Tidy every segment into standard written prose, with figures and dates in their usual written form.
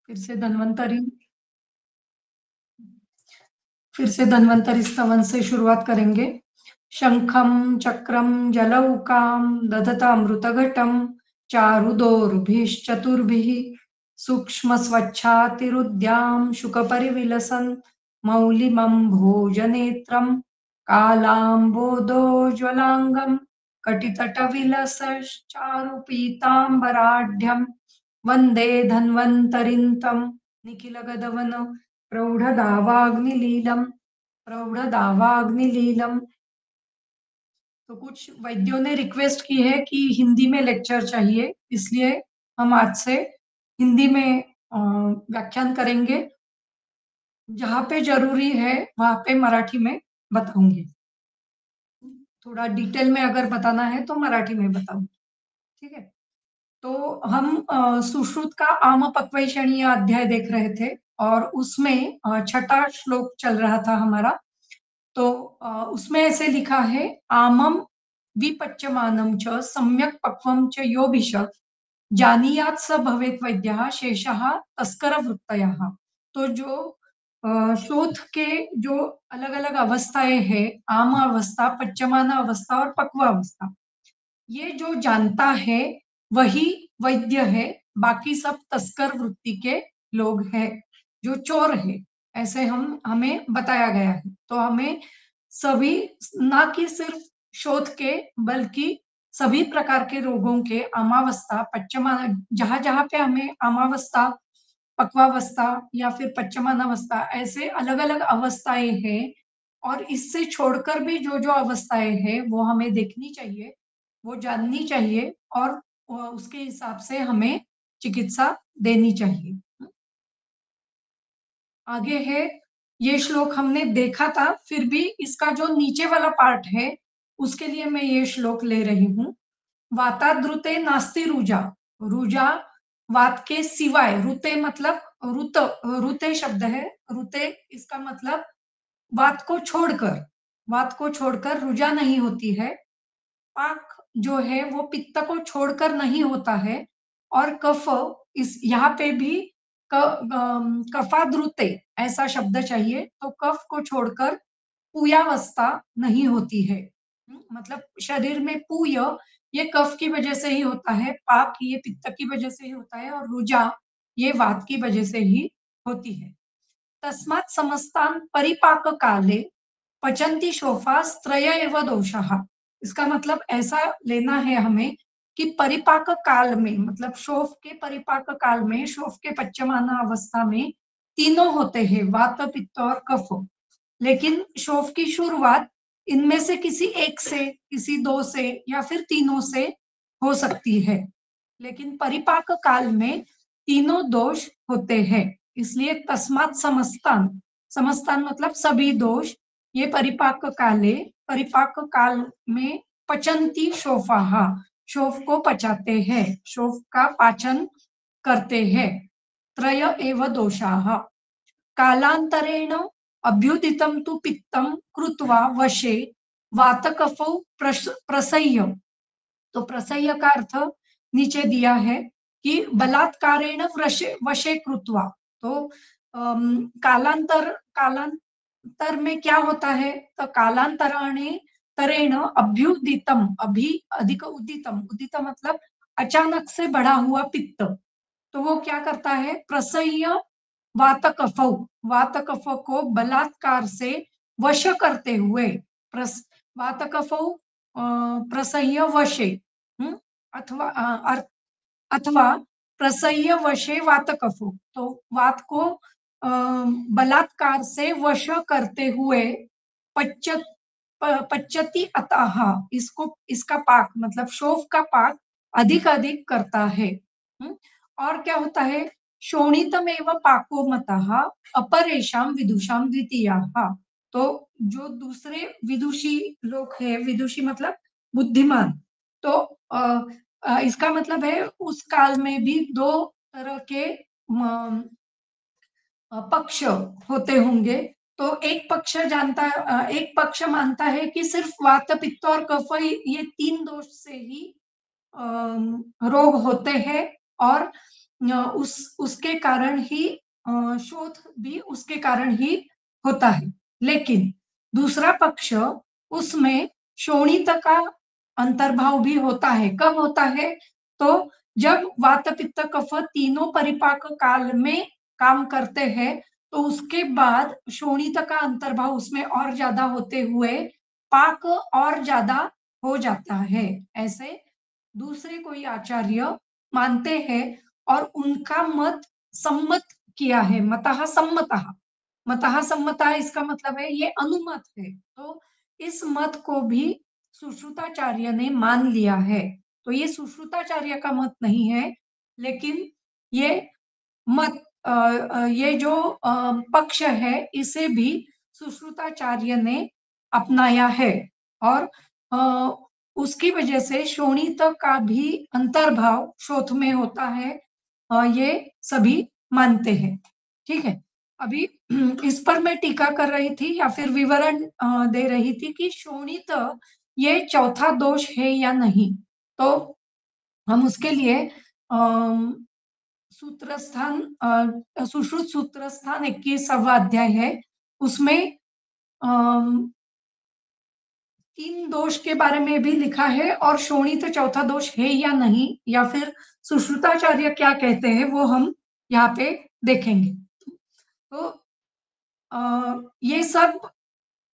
फिर से धन्वंतरी फिर से धन्वंतरि स्तवन से शुरुआत करेंगे। शंखं चक्रं जलौकां दधतामृतघटं चारुदोर्भिश्चतुर्भिः सूक्ष्मस्वच्छातिरुद्यां शुकपरिविलसन् मौलिमं भोजनेत्रं कालाम्बोदोज्ज्वलाङ्गं कटितटविलसच्चारुपीताम्बराढ्यं वन्दे धन्वन्तरिं तं निखिलगगनवन प्रौढ़दावाग्निलीलम प्रौढ़दावाग्निलीलम। तो कुछ वैद्यों ने रिक्वेस्ट की है कि हिंदी में लेक्चर चाहिए, इसलिए हम आज से हिंदी में व्याख्यान करेंगे। जहाँ पे जरूरी है वहां पे मराठी में बताऊंगी। थोड़ा डिटेल में अगर बताना है तो मराठी में बताऊंगी, ठीक है। तो हम सुश्रुत का आम पक्वैषणीय अध्याय देख रहे थे और उसमें छठा श्लोक चल रहा था हमारा। तो उसमें ऐसे लिखा है, आमम विपच्यमानं च सम्यक पक्वं च योभिषक् जानीयात् स भवेत् वैद्यः शेषः तस्कर वृत्तयः। तो जो शोथ के जो अलग अलग अवस्थाएं हैं, आम अवस्था, पच्यमान अवस्था और पक्व अवस्था, ये जो जानता है वही वैद्य है। बाकी सब तस्कर वृत्ति के लोग हैं, जो चोर है, ऐसे हमें बताया गया है। तो हमें सभी, ना कि सिर्फ शोथ के, बल्कि सभी प्रकार के रोगों के अमावस्था, पच्चमान, जहां जहां पे हमें अमावस्था, पक्वावस्था या फिर पच्चमान अवस्था, ऐसे अलग अलग अवस्थाएं हैं। और इससे छोड़कर भी जो जो अवस्थाएं हैं वो हमें देखनी चाहिए, वो जाननी चाहिए, और उसके हिसाब से हमें चिकित्सा देनी चाहिए। आगे है, ये श्लोक हमने देखा था, फिर भी इसका जो नीचे वाला पार्ट है उसके लिए मैं ये श्लोक ले रही हूँ। वाताद्रुते नास्ति रुजा, रुजा वात के सिवाय, रुते मतलब रुत, रुते शब्द है, रुते इसका मतलब वात को छोड़कर, वात को छोड़कर रुजा नहीं होती है। पाक जो है वो पित्त को छोड़कर नहीं होता है। और कफ, इस यहाँ पे भी कफाद्रुते ऐसा शब्द चाहिए, तो कफ को छोड़कर पूयावस्था नहीं होती है। मतलब शरीर में पूय ये कफ की वजह से ही होता है, पाक ये पित्त की वजह से ही होता है, और रुजा ये वात की वजह से ही होती है। तस्मात् समस्तान परिपाक काले पचंती शोफा त्रय एव दोषः। इसका मतलब ऐसा लेना है हमें कि परिपाक काल में, मतलब शोफ के परिपाक काल में, शोफ के पच्यमान अवस्था में तीनों होते हैं, वात, पित्त और कफ। लेकिन शोफ की शुरुआत इनमें से किसी एक से, किसी दो से, या फिर तीनों से हो सकती है। लेकिन परिपाक काल में तीनों दोष होते हैं। इसलिए तस्मात् समस्तान, समस्तान मतलब सभी दोष, ये परिपाक काले, परिपाक काल में पचंती शोफाहा, शोफ को पचाते हैं, शोफ का पाचन करते हैं। त्रय एव दोषाः कालांतरेण अभ्युदितं तु पित्तं कृत्वा वशे वातकफौ प्रसह्य। तो प्रसह्य का अर्थ नीचे दिया है कि बलात्कारेण वशे वशे कृत्वा। तो कालांतर में क्या होता है, तो कालांतराणे तरेण अभ्युदितम, अभी अधिक उदितम, उदित मतलब अचानक से बढ़ा हुआ पित्त, तो वो क्या करता है, प्रसह्य वातकफ, वातकफ को बलात्कार से वश करते हुए, वातकफ प्रसह्य वशे, अथवा अथवा प्रसह्य वशे वातकफ, तो वात को बलात्कार से वश करते हुए पच्च पच्चति अतः, इसको, इसका पाक मतलब शोफ का पाक अधिक अधिक करता है। और क्या होता है, शोणितमेव पाको मतः अपरेषाम विदुषाम द्वितीयाः। तो जो दूसरे विदुषी लोग हैं, विदुषी मतलब बुद्धिमान, तो इसका मतलब है उस काल में भी दो तरह के पक्ष होते होंगे। तो एक पक्ष जानता, एक पक्ष मानता है कि सिर्फ वात, पित्त और कफ ये तीन दोष से ही रोग होते हैं, और उसके कारण ही शोथ भी उसके कारण ही होता है। लेकिन दूसरा पक्ष, उसमें शोणित का अंतर्भाव भी होता है। कब होता है? तो जब वात पित्त कफ तीनों परिपाक काल में काम करते हैं, तो उसके बाद शोणित का अंतर्भाव उसमें और ज्यादा होते हुए पाक और ज्यादा हो जाता है। ऐसे दूसरे कोई आचार्य मानते हैं और उनका मत सम्मत किया है। मतः सम्मतः, मतः सम्मतः इसका मतलब है ये अनुमत है। तो इस मत को भी सुश्रुताचार्य ने मान लिया है। तो ये सुश्रुताचार्य का मत नहीं है, लेकिन ये मत ये जो पक्ष है इसे भी सुश्रुताचार्य ने अपनाया है। और अ, उसकी वजह से शोणित का भी अंतर्भाव शोथ में होता है, ये सभी मानते हैं। ठीक है। अभी इस पर मैं टीका कर रही थी या फिर विवरण दे रही थी कि शोणित ये चौथा दोष है या नहीं। तो हम उसके लिए अम, सूत्रस्थान सुश्रुत सूत्रस्थान 21वां अध्याय है, उसमें अम, 3 दोष के बारे में भी लिखा है और शोणित चौथा दोष है या नहीं, या फिर सुश्रुताचार्य क्या कहते हैं वो हम यहाँ पे देखेंगे। तो ये सब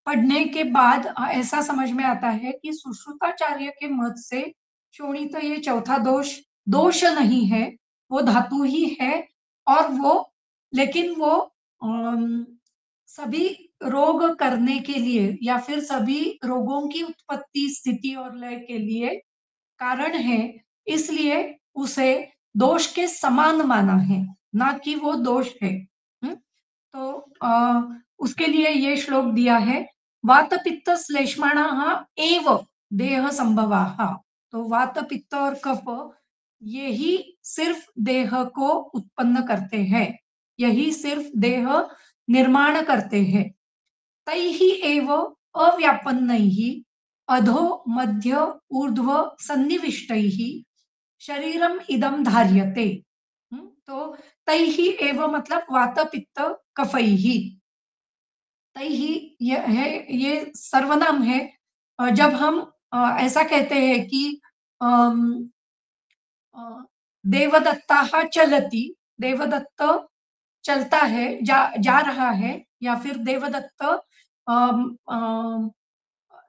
पढ़ने के बाद ऐसा समझ में आता है कि सुश्रुताचार्य के मत से शोणित ये चौथा दोष दोष नहीं है, वो धातु ही है। और वो, लेकिन वो सभी रोग करने के लिए या फिर सभी रोगों की उत्पत्ति स्थिति और लय के लिए कारण है, इसलिए उसे दोष के समान माना है, ना कि वो दोष है। तो उसके लिए ये श्लोक दिया है, वात पित्त श्लेष्माणाः एव देह संभवाः। तो वात पित्त और कफ यही सिर्फ देह को उत्पन्न करते हैं, यही सिर्फ देह निर्माण करते हैं। तैः एव अव्यापन्नैः अधो मध्य ऊर्ध्व सन्निविष्टैः शरीरम इदम धार्यते। तो तैः एव मतलब वात पित्त कफैः। तैः ये है, ये सर्वनाम है। जब हम ऐसा कहते हैं कि अम, अ, देवदत्ता चलती, देवदत्त चलता है, जा रहा है, या फिर देवदत्त अम, अम,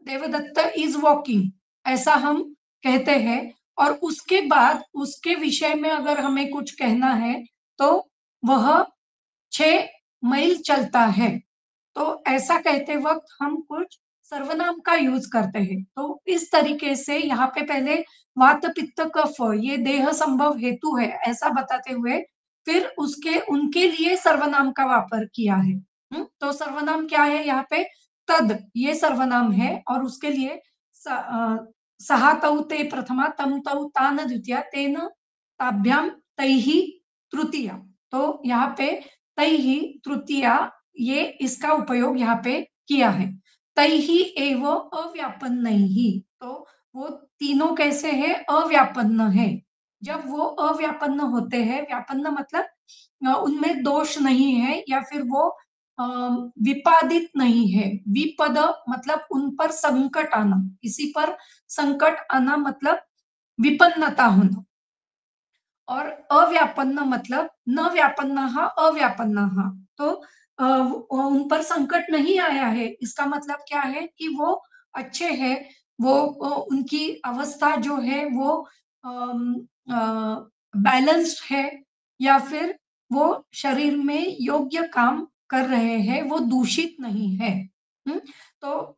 देवदत्त इज वॉकिंग, ऐसा हम कहते हैं। और उसके बाद उसके विषय में अगर हमें कुछ कहना है तो वह 6 मील चलता है। तो ऐसा कहते वक्त हम कुछ सर्वनाम का यूज करते हैं। तो इस तरीके से यहाँ पे पहले वात पित्त कफ ये देह संभव हेतु है ऐसा बताते हुए फिर उसके उनके लिए सर्वनाम का वापर किया है। तो सर्वनाम क्या है यहाँ पे? तद ये सर्वनाम है और उसके लिए सहा तौ ते प्रथमा तम तौ तान द्वितीया तेन ताभ्याम तैहि तृतीया। तो यहाँ पे तैहि तृतीया, ये इसका उपयोग यहाँ पे किया है। तैहि एव अव्यापन्नैहि, तो वो तीनों कैसे है? अव्यापन्न है। जब वो अव्यापन्न होते हैं, व्यापन्न मतलब उनमें दोष नहीं है या फिर वो विपादित नहीं है। विपद मतलब उन पर संकट आना, किसी पर संकट आना मतलब विपन्नता होना। और अव्यापन्न मतलब न व्यापन्न अव्यापन्न। तो उन पर संकट नहीं आया है, इसका मतलब क्या है कि वो अच्छे हैं, वो उनकी अवस्था जो है वो बैलेंस्ड है, या फिर वो शरीर में योग्य काम कर रहे हैं, वो दूषित नहीं है। तो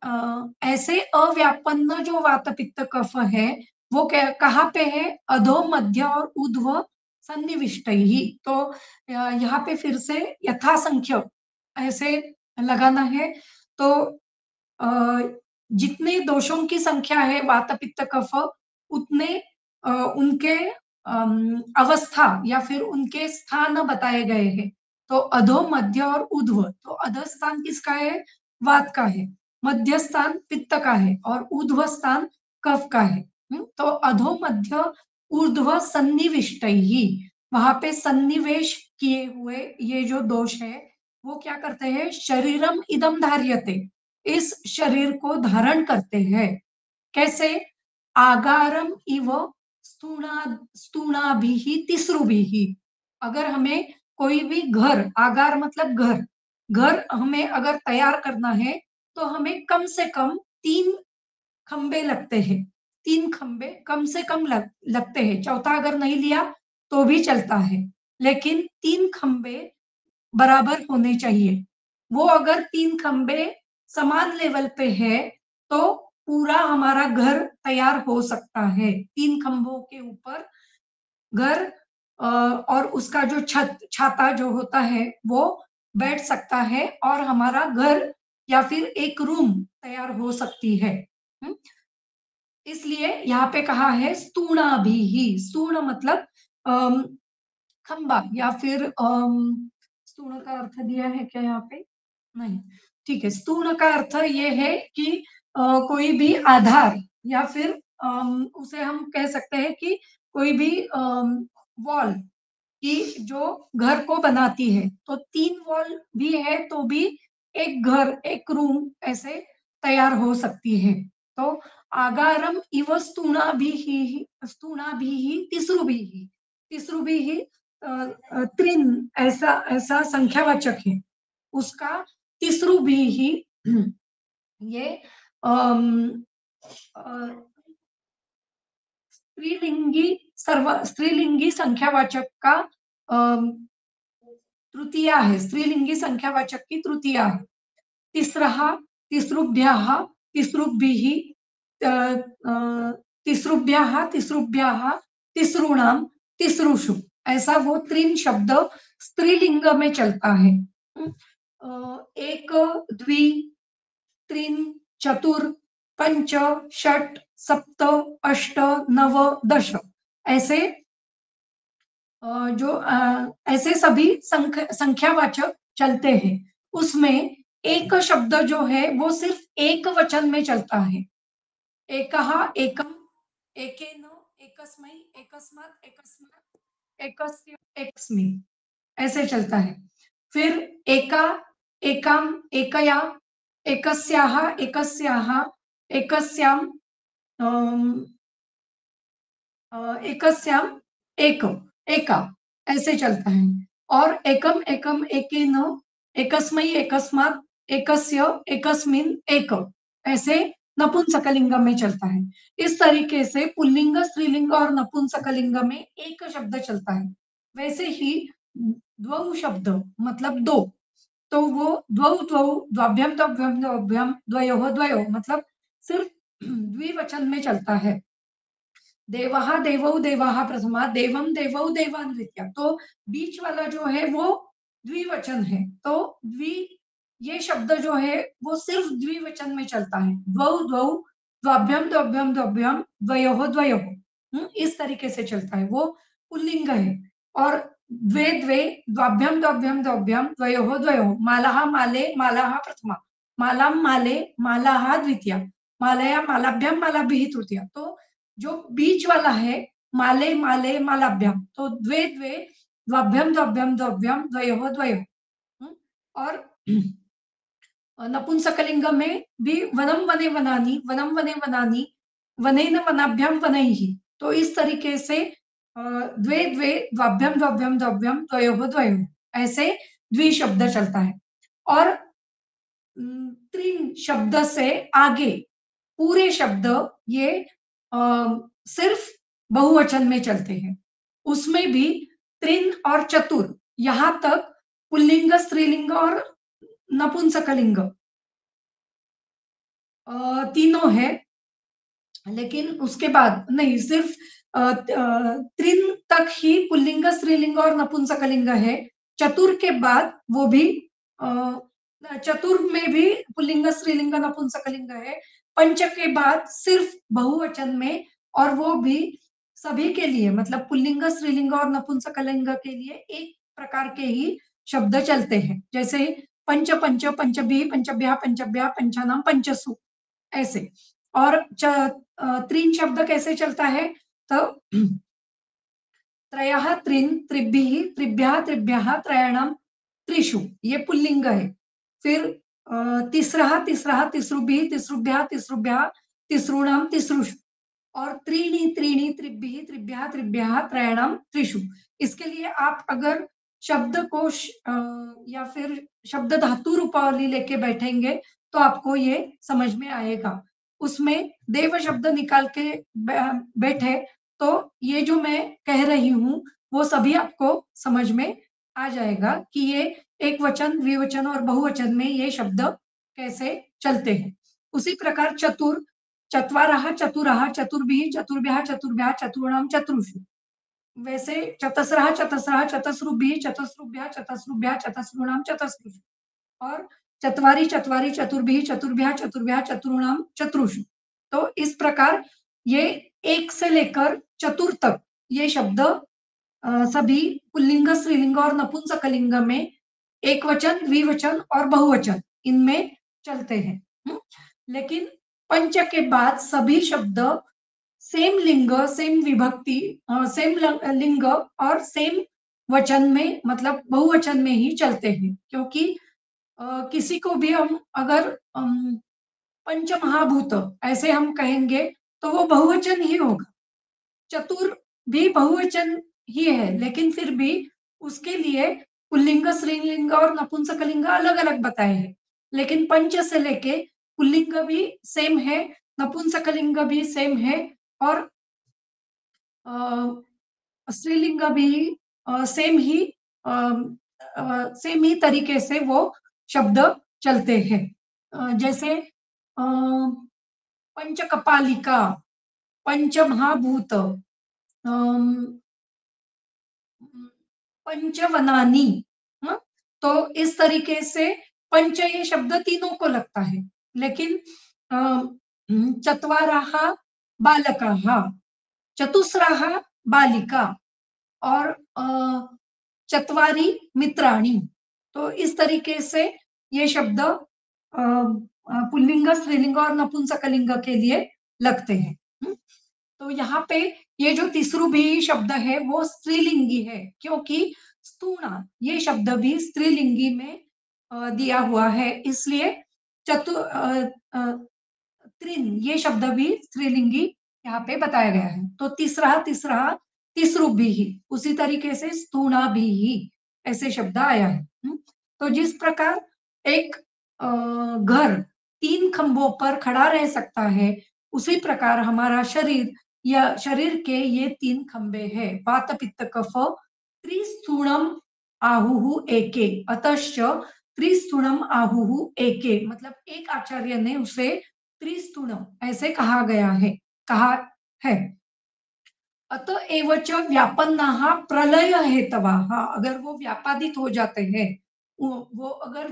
ऐसे अव्यापन्न जो वात पित्त कफ है वो कहाँ पे है? अधो मध्य और ऊर्ध्व सन्निविष्ट ही। तो यहाँ पे फिर से यथासंख्य ऐसे लगाना है। तो जितने दोषों की संख्या है वात पित्त कफ, उतने उनके अवस्था या फिर उनके स्थान बताए गए हैं। तो अधो मध्य और ऊर्ध्व, तो अधः स्थान किसका है? वात का है। मध्य स्थान पित्त का है और ऊर्ध्व स्थान कफ का है। तो अधो मध्य ऊर्ध्व सन्निविष्ट ही, वहां पे सन्निवेश किए हुए ये जो दोष है वो क्या करते हैं, शरीरम इदम धार्यते, इस शरीर को धारण करते हैं। कैसे, आगारम इव स्तूणा स्तूणाभिः तिसृभिः। अगर हमें कोई भी घर, आगार मतलब घर, घर हमें अगर तैयार करना है तो हमें कम से कम 3 खंबे लगते हैं, 3 खंबे कम से कम लगते हैं। चौथा अगर नहीं लिया तो भी चलता है, लेकिन 3 खंबे बराबर होने चाहिए। वो अगर 3 खंबे समान लेवल पे है तो पूरा हमारा घर तैयार हो सकता है। 3 खंभों के ऊपर घर और उसका जो छत छाता जो होता है वो बैठ सकता है और हमारा घर या फिर एक रूम तैयार हो सकती है। हम्म? इसलिए यहाँ पे कहा है स्तूणा भी ही, स्तूण मतलब अम, खंबा या फिर स्तूण का अर्थ दिया है क्या यहाँ पे, नहीं, ठीक है। स्तूण का अर्थ ये है कि कोई भी आधार या फिर उसे हम कह सकते हैं कि कोई भी वॉल की जो घर को बनाती है, तो 3 वॉल भी है तो भी एक घर, एक रूम ऐसे तैयार हो सकती है। तो आगारम इव स्तूणाभिः तिसृभिः, तिसृभिः त्रिन, ऐसा ऐसा संख्यावाचक है उसका। तिसृभिः ये अम, अ, स्त्रीलिंगी स्त्रीलिंगी संख्यावाचक का तृतीया है, स्त्रीलिंगी संख्यावाचक की तृतीया है। तिसरः, तिसृभ्यः, तिसृभिः, अ, अ, तिसृभ्यः, तिसृभ्यः, तिसॄणां, तिसृषु, ऐसा वो 3 शब्द स्त्रीलिंग में चलता है। एक, द्वि, त्रीन, चतुर, पंच, षट, सप्त, अष्ट, नव, दश, ऐसे जो ऐसे सभी संख्यावाचक चलते हैं। उसमें एक शब्द जो है वो सिर्फ एक वचन में चलता है। एकः, एकम, एकेन, एकस्मै, एकस्मात्, एकस्मात्, एकस्य, एकस्मिन्, ऐसे चलता है। फिर एका, एकाम, एकया, एकस्याः, एकस्याः, एकस्याम, अम, एकस्याम, एक, एका, ऐसे चलता है। और एकम, एकम, एकेन, एकस्मै, एकस्मात्, एकस्य, एकस्मिन्, एक, ऐसे नपुंसकलिंग में चलता है। इस तरीके से पुल्लिंग, स्त्रीलिंग और नपुंसकलिंग में एक शब्द चलता है। वैसे ही द्वौ शब्द मतलब दो, तो वो द्वौ द्वौ, द्वाभ्याम द्वाभ्याम द्वाभ्याम, द्वयोः द्वयोः मतलब सिर्फ द्विवचन में चलता है। देवः देवौ देवाः प्रथमा, देवम देवौ देवान् द्वितीया। तो बीच वाला जो है वो द्विवचन है, तो द्वि, ये शब्द जो है वो सिर्फ द्विवचन में चलता है। द्वौ द्वौ, द्वाभ्याम द्वाभ्याम द्वाभ्याम, द्वयोः द्वयोः, इस तरीके से चलता है, वो पुल्लिंग है। और द्वे द्वे, द्वाभ्याम द्वाभ्याम द्वाभ्याम, द्वयोः द्वयोः, मालाः माले, मालाः प्रथमा, मालां माले, मालाः द्वितीया, मालया मालाभ्याम मालाभिः तृतीया। तो जो बीच वाला है माले माले मालाभ्याम, तो द्वे द्वे, द्वाभ्याम द्वाभ्याम द्वाभ्याम, द्वयोः द्वयोः। और नपुंसकलिंग में भी वनम वने वनानि, वनम वने वनानि, वनेन वनाभ्याम वनैः। तो इस तरीके से द्वे द्वे, द्वाभ्याम द्वाभ्याम द्वाभ्याम, द्वयोः द्वयोः, ऐसे द्वि शब्द चलता है। और त्रिन शब्द से आगे पूरे शब्द ये सिर्फ बहुवचन में चलते हैं। उसमें भी त्रिन और चतुर, यहां तक पुल्लिंग, स्त्रीलिंग और नपुंसकलिंग तीनों है, लेकिन उसके बाद नहीं, सिर्फ त्रिन तक ही पुल्लिंग, स्त्रीलिंग और नपुंसकलिंग है। चतुर के बाद वो भी चतुर में भी पुल्लिंग, स्त्रीलिंग, नपुंसकलिंग है। पंच के बाद सिर्फ बहुवचन में, और वो भी सभी के लिए, मतलब पुल्लिंग, स्त्रीलिंग और नपुंसकलिंग के लिए एक प्रकार के ही शब्द चलते हैं। जैसे पंच पंच, पंचभी, पंचभ्या, पंचभ्या, पंचानाम, पंचसु, ऐसे। और त्रीन शब्द कैसे चलता है, तो त्रयः त्रीन् त्रिभिः त्रिभ्यः त्रिभ्यः त्रयाणां त्रिषु, ये पुल्लिंग है। फिर तिस्रः तिस्रः तिसृभिः तिसृभ्यः तिसृभ्यः तिसॄणां तिसृषु, और त्रीणि त्रीणि त्रिभिः त्रिभ्यः त्रिभ्यः त्रयाणां त्रिषु। इसके लिए आप अगर शब्दकोश या फिर शब्द धातु रूपावली लेके बैठेंगे तो आपको ये समझ में आएगा। उसमें देव शब्द निकाल के बैठे तो ये जो मैं कह रही हूँ वो सभी आपको समझ में आ जाएगा कि ये एक वचन, द्विवचन और बहुवचन में ये शब्द कैसे चलते हैं। उसी प्रकार चतुर, चत्वारः चतुरः चतुर्भिः चतुर्भ्यः चतुर्भ्यः चतुर्णां चतुर्षु। वैसे चतस्रः चतस्रः चतस्रुभिः चतस्रुभ्यः चतस्रुभ्यः चतस्रूणां चतस्रुषु, और चत्वारि चत्वारि चतुर्भिः चतुर्भ्यः चतुर्भ्यः चतुर्णां चतुर्षु। तो इस प्रकार ये एक से लेकर चतुर तक ये शब्द सभी पुल्लिंग, स्त्रीलिंग और नपुंसकलिंग में एक वचन, द्विवचन और बहुवचन इनमें चलते हैं। लेकिन पंच के बाद सभी शब्द सेम लिंग, सेम विभक्ति, सेम लिंग और सेम वचन में, मतलब बहुवचन में ही चलते हैं, क्योंकि किसी को भी हम अगर पंच महाभूत ऐसे हम कहेंगे तो वो बहुवचन ही होगा। चतुर भी बहुवचन ही है, लेकिन फिर भी उसके लिए पुल्लिंग, स्त्रीलिंग और नपुंसकलिंग अलग-अलग बताए हैं। लेकिन पंच से लेके पुल्लिंग भी सेम है, नपुंसकलिंग भी सेम है, और स्त्रीलिंग भी सेम ही तरीके से वो शब्द चलते हैं। जैसे पंचकपालिका, पंचमहाभूत, पंचवनानी, हाँ? तो इस तरीके से पंच ये शब्द तीनों को लगता है। लेकिन चत्वारः बालकाः, चतुस्रः बालिका, और चत्वारि मित्राणि। तो इस तरीके से ये शब्द पुल्लिंग, स्त्रीलिंग और नपुंसकलिंग के लिए लगते हैं। तो यहाँ पे ये जो तिसृभि शब्द है वो स्त्रीलिंगी है, क्योंकि स्तूणा ये शब्द भी स्त्रीलिंगी में दिया हुआ है, इसलिए त्रिन ये शब्द भी स्त्रीलिंगी यहाँ पे बताया गया है। तो तीसरा तीसरा तिसृभि ही, उसी तरीके से स्तूणा भी ही ऐसे शब्द आया है। तो जिस प्रकार एक घर 3 खंभों पर खड़ा रह सकता है, उसी प्रकार हमारा शरीर या शरीर के ये 3 खंभे हैं। वात पित्त कफ त्रिस्थूणम आहुः एके, अतश्च त्रिस्थूणम आहुः एके, मतलब एक आचार्य ने उसे त्रिस्थूणम ऐसे कहा गया है, कहा है। अतएव च व्यापन्नाः प्रलय हेतवाः, अगर वो व्यापादित हो जाते हैं, वो अगर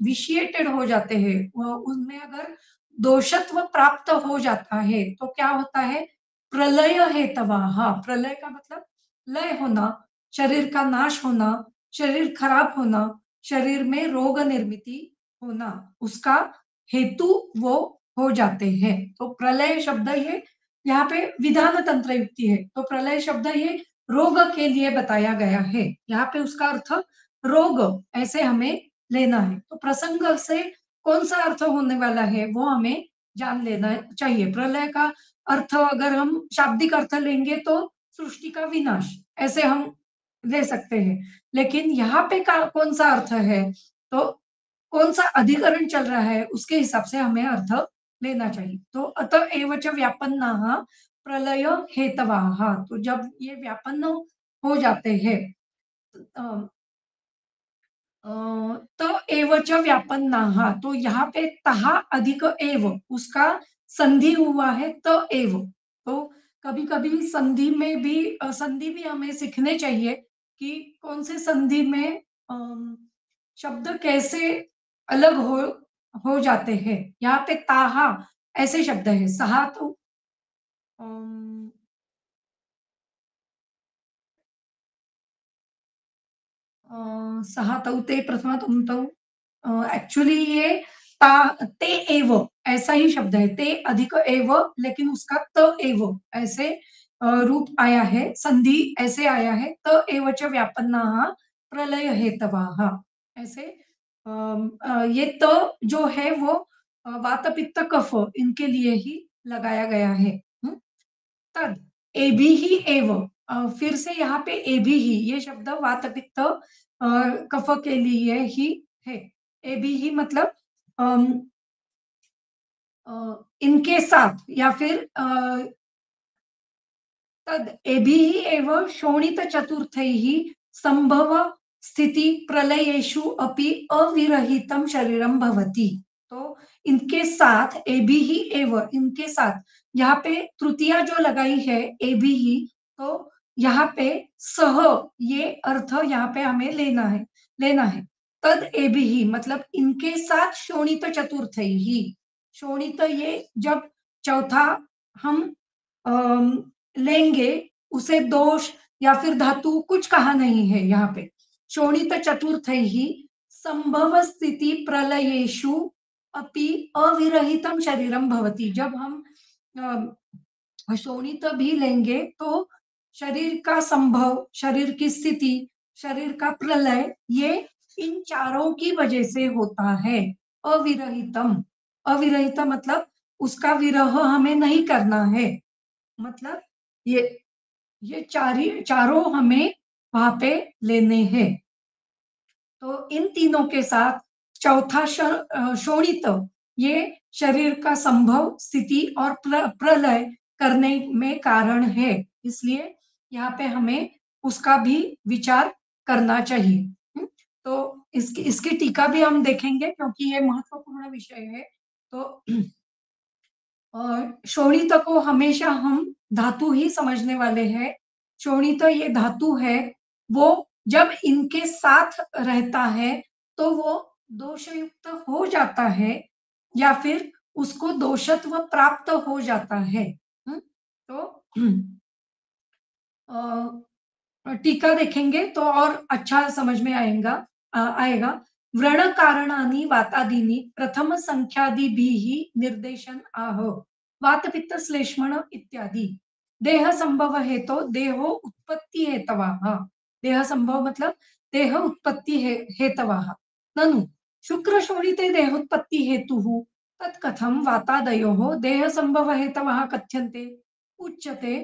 विशिएटेड हो जाते हैं, उनमें अगर दोषत्व प्राप्त हो जाता है तो क्या होता है? प्रलय हेतवाः, प्रलय का मतलब लय होना, शरीर का नाश होना, शरीर खराब होना, शरीर में रोग निर्मिति होना, उसका हेतु वो हो जाते हैं। तो प्रलय शब्द ये यहाँ पे विधान तंत्र युक्ति है, तो प्रलय शब्द ये रोग के लिए बताया गया है। यहाँ पे उसका अर्थ रोग ऐसे हमें लेना है। तो प्रसंग से कौन सा अर्थ होने वाला है वो हमें जान लेना चाहिए। प्रलय का अर्थ अगर हम शाब्दिक अर्थ लेंगे तो सृष्टि का विनाश ऐसे हम ले सकते हैं, लेकिन यहाँ पे का कौन सा अर्थ है, तो कौन सा अधिकरण चल रहा है उसके हिसाब से हमें अर्थ लेना चाहिए। तो अतएव च व्यापन्नाः प्रलय हेतवाः, तो जब ये व्यापन्न हो जाते हैं, अ, त एव च व्यापन्नाः, तो यहाँ पे तः अधिक एव उसका संधि हुआ है त एव। तो कभी-कभी संधि में भी संधि भी हमें सीखने चाहिए कि कौन से संधि में शब्द कैसे अलग हो जाते हैं। यहाँ पे ताहा ऐसे शब्द है, सहा तो अम, सहा तौ ते प्रथमा तुम तौ, एक्चुअली ये ता ते एव ऐसा ही शब्द है, ते अधिक एव, लेकिन उसका त एव ऐसे रूप आया है, संधि ऐसे आया है, त एव च व्यापन्नाः प्रलय हेतवाः। ऐसे ये त जो है वो वात पित्त कफ इनके लिए ही लगाया गया है। तद एभी ही एव, फिर से यहाँ पे एभी ही ये शब्द वात पित्त कफ के लिए ही है। एभी ही मतलब अम, इनके साथ या फिर तद एभिः एव शोणितचतुर्थैः संभव स्थिति प्रलयेषु अपि अविरहितं शरीरं भवति। तो इनके साथ एभिः एव, इनके साथ यहाँ पे तृतीया जो लगाई है एभिः, तो यहाँ पे सह ये अर्थ यहाँ पे हमें लेना है। तद एभिः मतलब इनके साथ शोणित चतुर्थैः, शोणित ये जब चौथा हम अम, लेंगे, उसे दोष या फिर धातु कुछ कहा नहीं है यहाँ पे। शोणित चतुर्थैः संभव स्थिति प्रलयेषु अपि अविरहितं शरीरं भवति। जब हम शोणित भी लेंगे तो शरीर का संभव, शरीर की स्थिति, शरीर का प्रलय, ये इन चारों की वजह से होता है। अविरहितम, अविरहित मतलब उसका विरह हमें नहीं करना है। मतलब ये चारों हमें वहां पे लेने हैं। तो इन तीनों के साथ चौथा शोणित ये शरीर का संभव, स्थिति और प्रलय करने में कारण है, इसलिए यहाँ पे हमें उसका भी विचार करना चाहिए। तो इसकी इसकी टीका भी हम देखेंगे क्योंकि ये महत्वपूर्ण विषय है। तो और शोणित को हमेशा हम धातु ही समझने वाले हैं। शोणित ये धातु है, वो जब इनके साथ रहता है तो वो दोषयुक्त हो जाता है या फिर उसको दोषत्व प्राप्त हो जाता है। तो टीका देखेंगे तो और अच्छा समझ में आएगा। व्रण कारणानि वातादीनि प्रथम संख्यादिभिः निर्देशन आह। वात पित्त श्लेष्मण इत्यादि। देह संभव हेतो देहो उत्पत्ति हेतवाः। देह संभव मतलब देह उत्पत्ति हेतवाः। ननु शुक्र शोणिते देहोत्पत्ति हेतुः तत्कथं वातादयोः देह संभव हेतवः कथ्यन्ते। उच्यते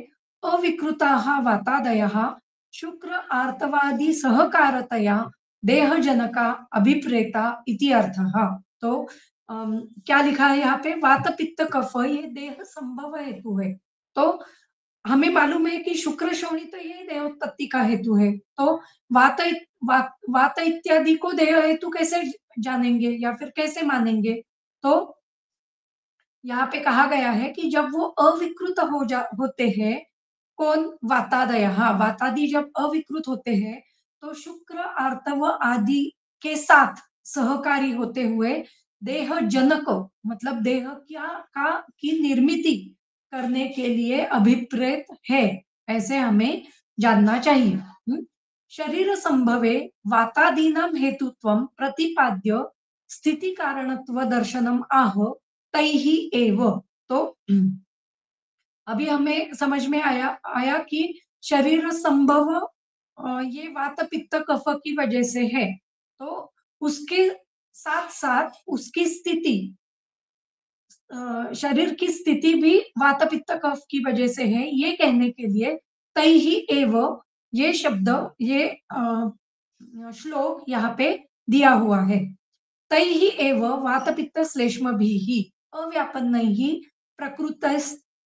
अविकृताः वातादयः शुक्र आर्तवादी सहकारतया देहजनका अभिप्रेता इति अर्थः। तो क्या लिखा है यहाँ पे, वात पित्त कफ ये देह संभव हेतु है। तो हमें मालूम है कि शुक्र शोणित ये देहोत्पत्ति का हेतु है। तो वात इत्यादि को देह हेतु कैसे जानेंगे या फिर कैसे मानेंगे? तो यहाँ पे कहा गया है कि जब वो अविकृत होते हैं, कौन? वातादय, हाँ, वातादि जब अविकृत होते हैं तो शुक्र आर्तव आदि के साथ सहकारी होते हुए देह जनक मतलब देह क्या का की निर्मिति करने के लिए अभिप्रेत है, ऐसे हमें जानना चाहिए। शरीर संभवे वातादीनां हेतुत्वं प्रतिपाद्य स्थिति कारणत्व दर्शनम आह तैहि एव। तो अभी हमें समझ में आया कि शरीर संभव ये वात पित्त कफ की वजह से है। तो उसके साथ साथ उसकी स्थिति, शरीर की स्थिति भी वात पित्त कफ की वजह से है, ये कहने के लिए तैहि एव ये शब्द, ये श्लोक यहाँ पे दिया हुआ है। तैहि एव वातपित्त श्लेष्मभिः अव्यापन्नैः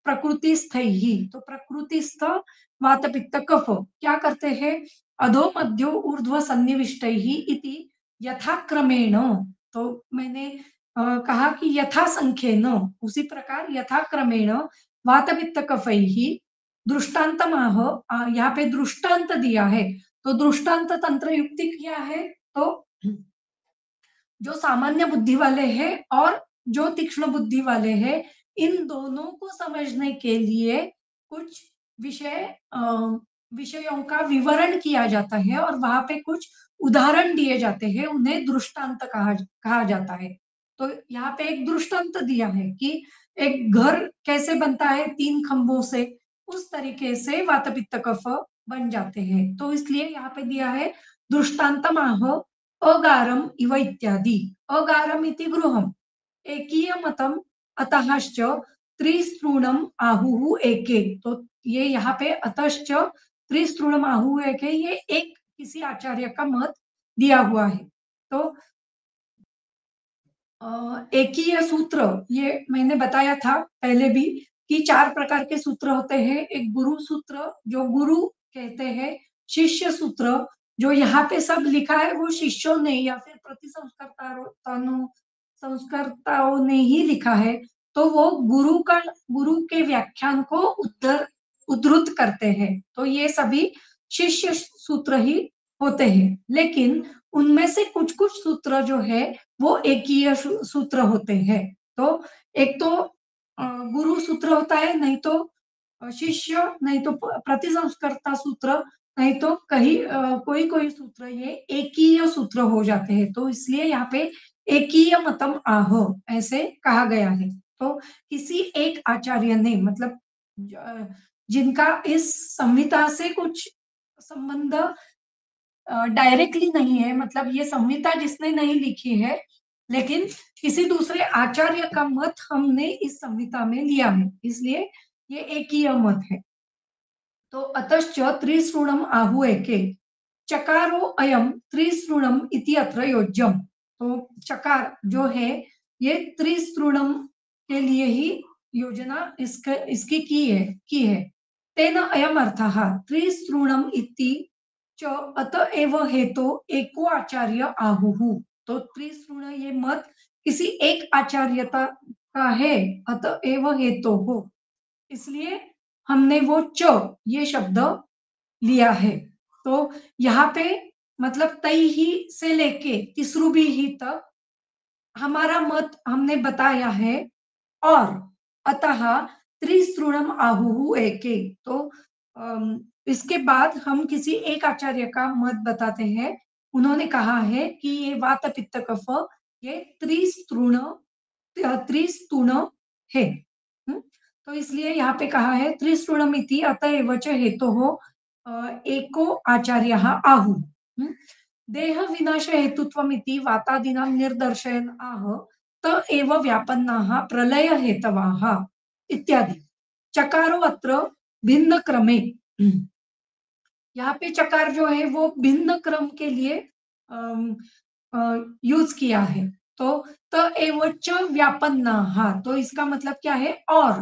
प्रकृतिस्थैः। तो प्रकृतिस्थ वातपित्त कफ क्या करते हैं? अधो मध्यो ऊर्ध्व सन्निविष्टैः इति यथाक्रमेण। तो मैंने कहा कि यथा संख्येन, उसी प्रकार यथाक्रमेण वातपित्त कफैः दृष्टान्तमाह। यहाँ पे दृष्टांत दिया है, तो दृष्टांत तंत्र युक्ति क्या है? तो जो सामान्य बुद्धि वाले हैं और जो तीक्ष्ण बुद्धि वाले हैं, इन दोनों को समझने के लिए कुछ विषयों का विवरण किया जाता है और वहां पे कुछ उदाहरण दिए जाते हैं, उन्हें दृष्टांत कहा जाता है। तो यहाँ पे एक दृष्टांत दिया है कि एक घर कैसे बनता है, 3 खंभों से। उस तरीके से वात पित्त कफ बन जाते हैं। तो इसलिए यहाँ पे दिया है दृष्टान्तमाह अगारम इव इत्यादि। अगारम इति गृहम एकीय मतम अतःश्च त्रिस्तृणम आहुः एके। तो ये यहाँ पे अतश्च त्रिस्तृणम आहुः एके, ये एक किसी आचार्य का मत दिया हुआ है। तो एकीय सूत्र ये मैंने बताया था पहले भी कि 4 प्रकार के सूत्र होते हैं। एक गुरु सूत्र जो गुरु कहते हैं, शिष्य सूत्र जो यहाँ पे सब लिखा है वो शिष्यों ने या फिर संस्कर्ताओं ने ही लिखा है। तो वो गुरु के व्याख्यान को उद्धृत करते हैं। तो ये सभी शिष्य सूत्र ही होते हैं। लेकिन उनमें से कुछ-कुछ सूत्र जो है वो एकीय सूत्र होते हैं। तो एक तो गुरु सूत्र होता है, नहीं तो शिष्य, नहीं तो प्रतिसंस्कर्ता सूत्र, नहीं तो कोई-कोई सूत्र ये एकीय सूत्र हो जाते हैं। तो इसलिए यहाँ पे एकीय मतम आह ऐसे कहा गया है। तो किसी एक आचार्य ने मतलब जिनका इस संहिता से कुछ संबंध डायरेक्टली नहीं है, मतलब ये संहिता जिसने नहीं लिखी है, लेकिन किसी दूसरे आचार्य का मत हमने इस संहिता में लिया है, इसलिए ये एकीय मत है। तो अतश्च त्रिसृणम आहु एके चकारो अयम त्रिसृणम इति अत्र योज्यम। तो चकार जो है ये त्रिसृणम के लिए ही योजना इसकी की है। तेन अयम अर्थः त्रिसृणम इति च अतएव हेतो एको आचार्य आहुः। तो त्रिसृण ये मत किसी एक आचार्यता का है, अतएव हेतो हो, इसलिए हमने वो च ये शब्द लिया है। तो यहाँ पे मतलब तई ही से लेके तिसरुबी ही तक हमारा मत हमने बताया है। और अतः त्रिसृणम आहुः एके। तो इसके बाद हम किसी एक आचार्य का मत बताते हैं। उन्होंने कहा है कि ये वात पित्त कफ ये त्रिस्तृण है। तो इसलिए यहाँ पे कहा है त्रिस्तृणमिति अतएव च हेतोः एको आचार्यः आहु। देह विनाश हेतुत्वमिति वातादीनां निर्दर्शयन् आह त एव व्यापन्नाः प्रलय हेतवाः इत्यादि। चकारो अत्र भिन्न क्रमे। यहाँ पे चकार जो है वो भिन्न क्रम के लिए यूज किया है। तो त एव च व्यापन्नाः, तो इसका मतलब क्या है? और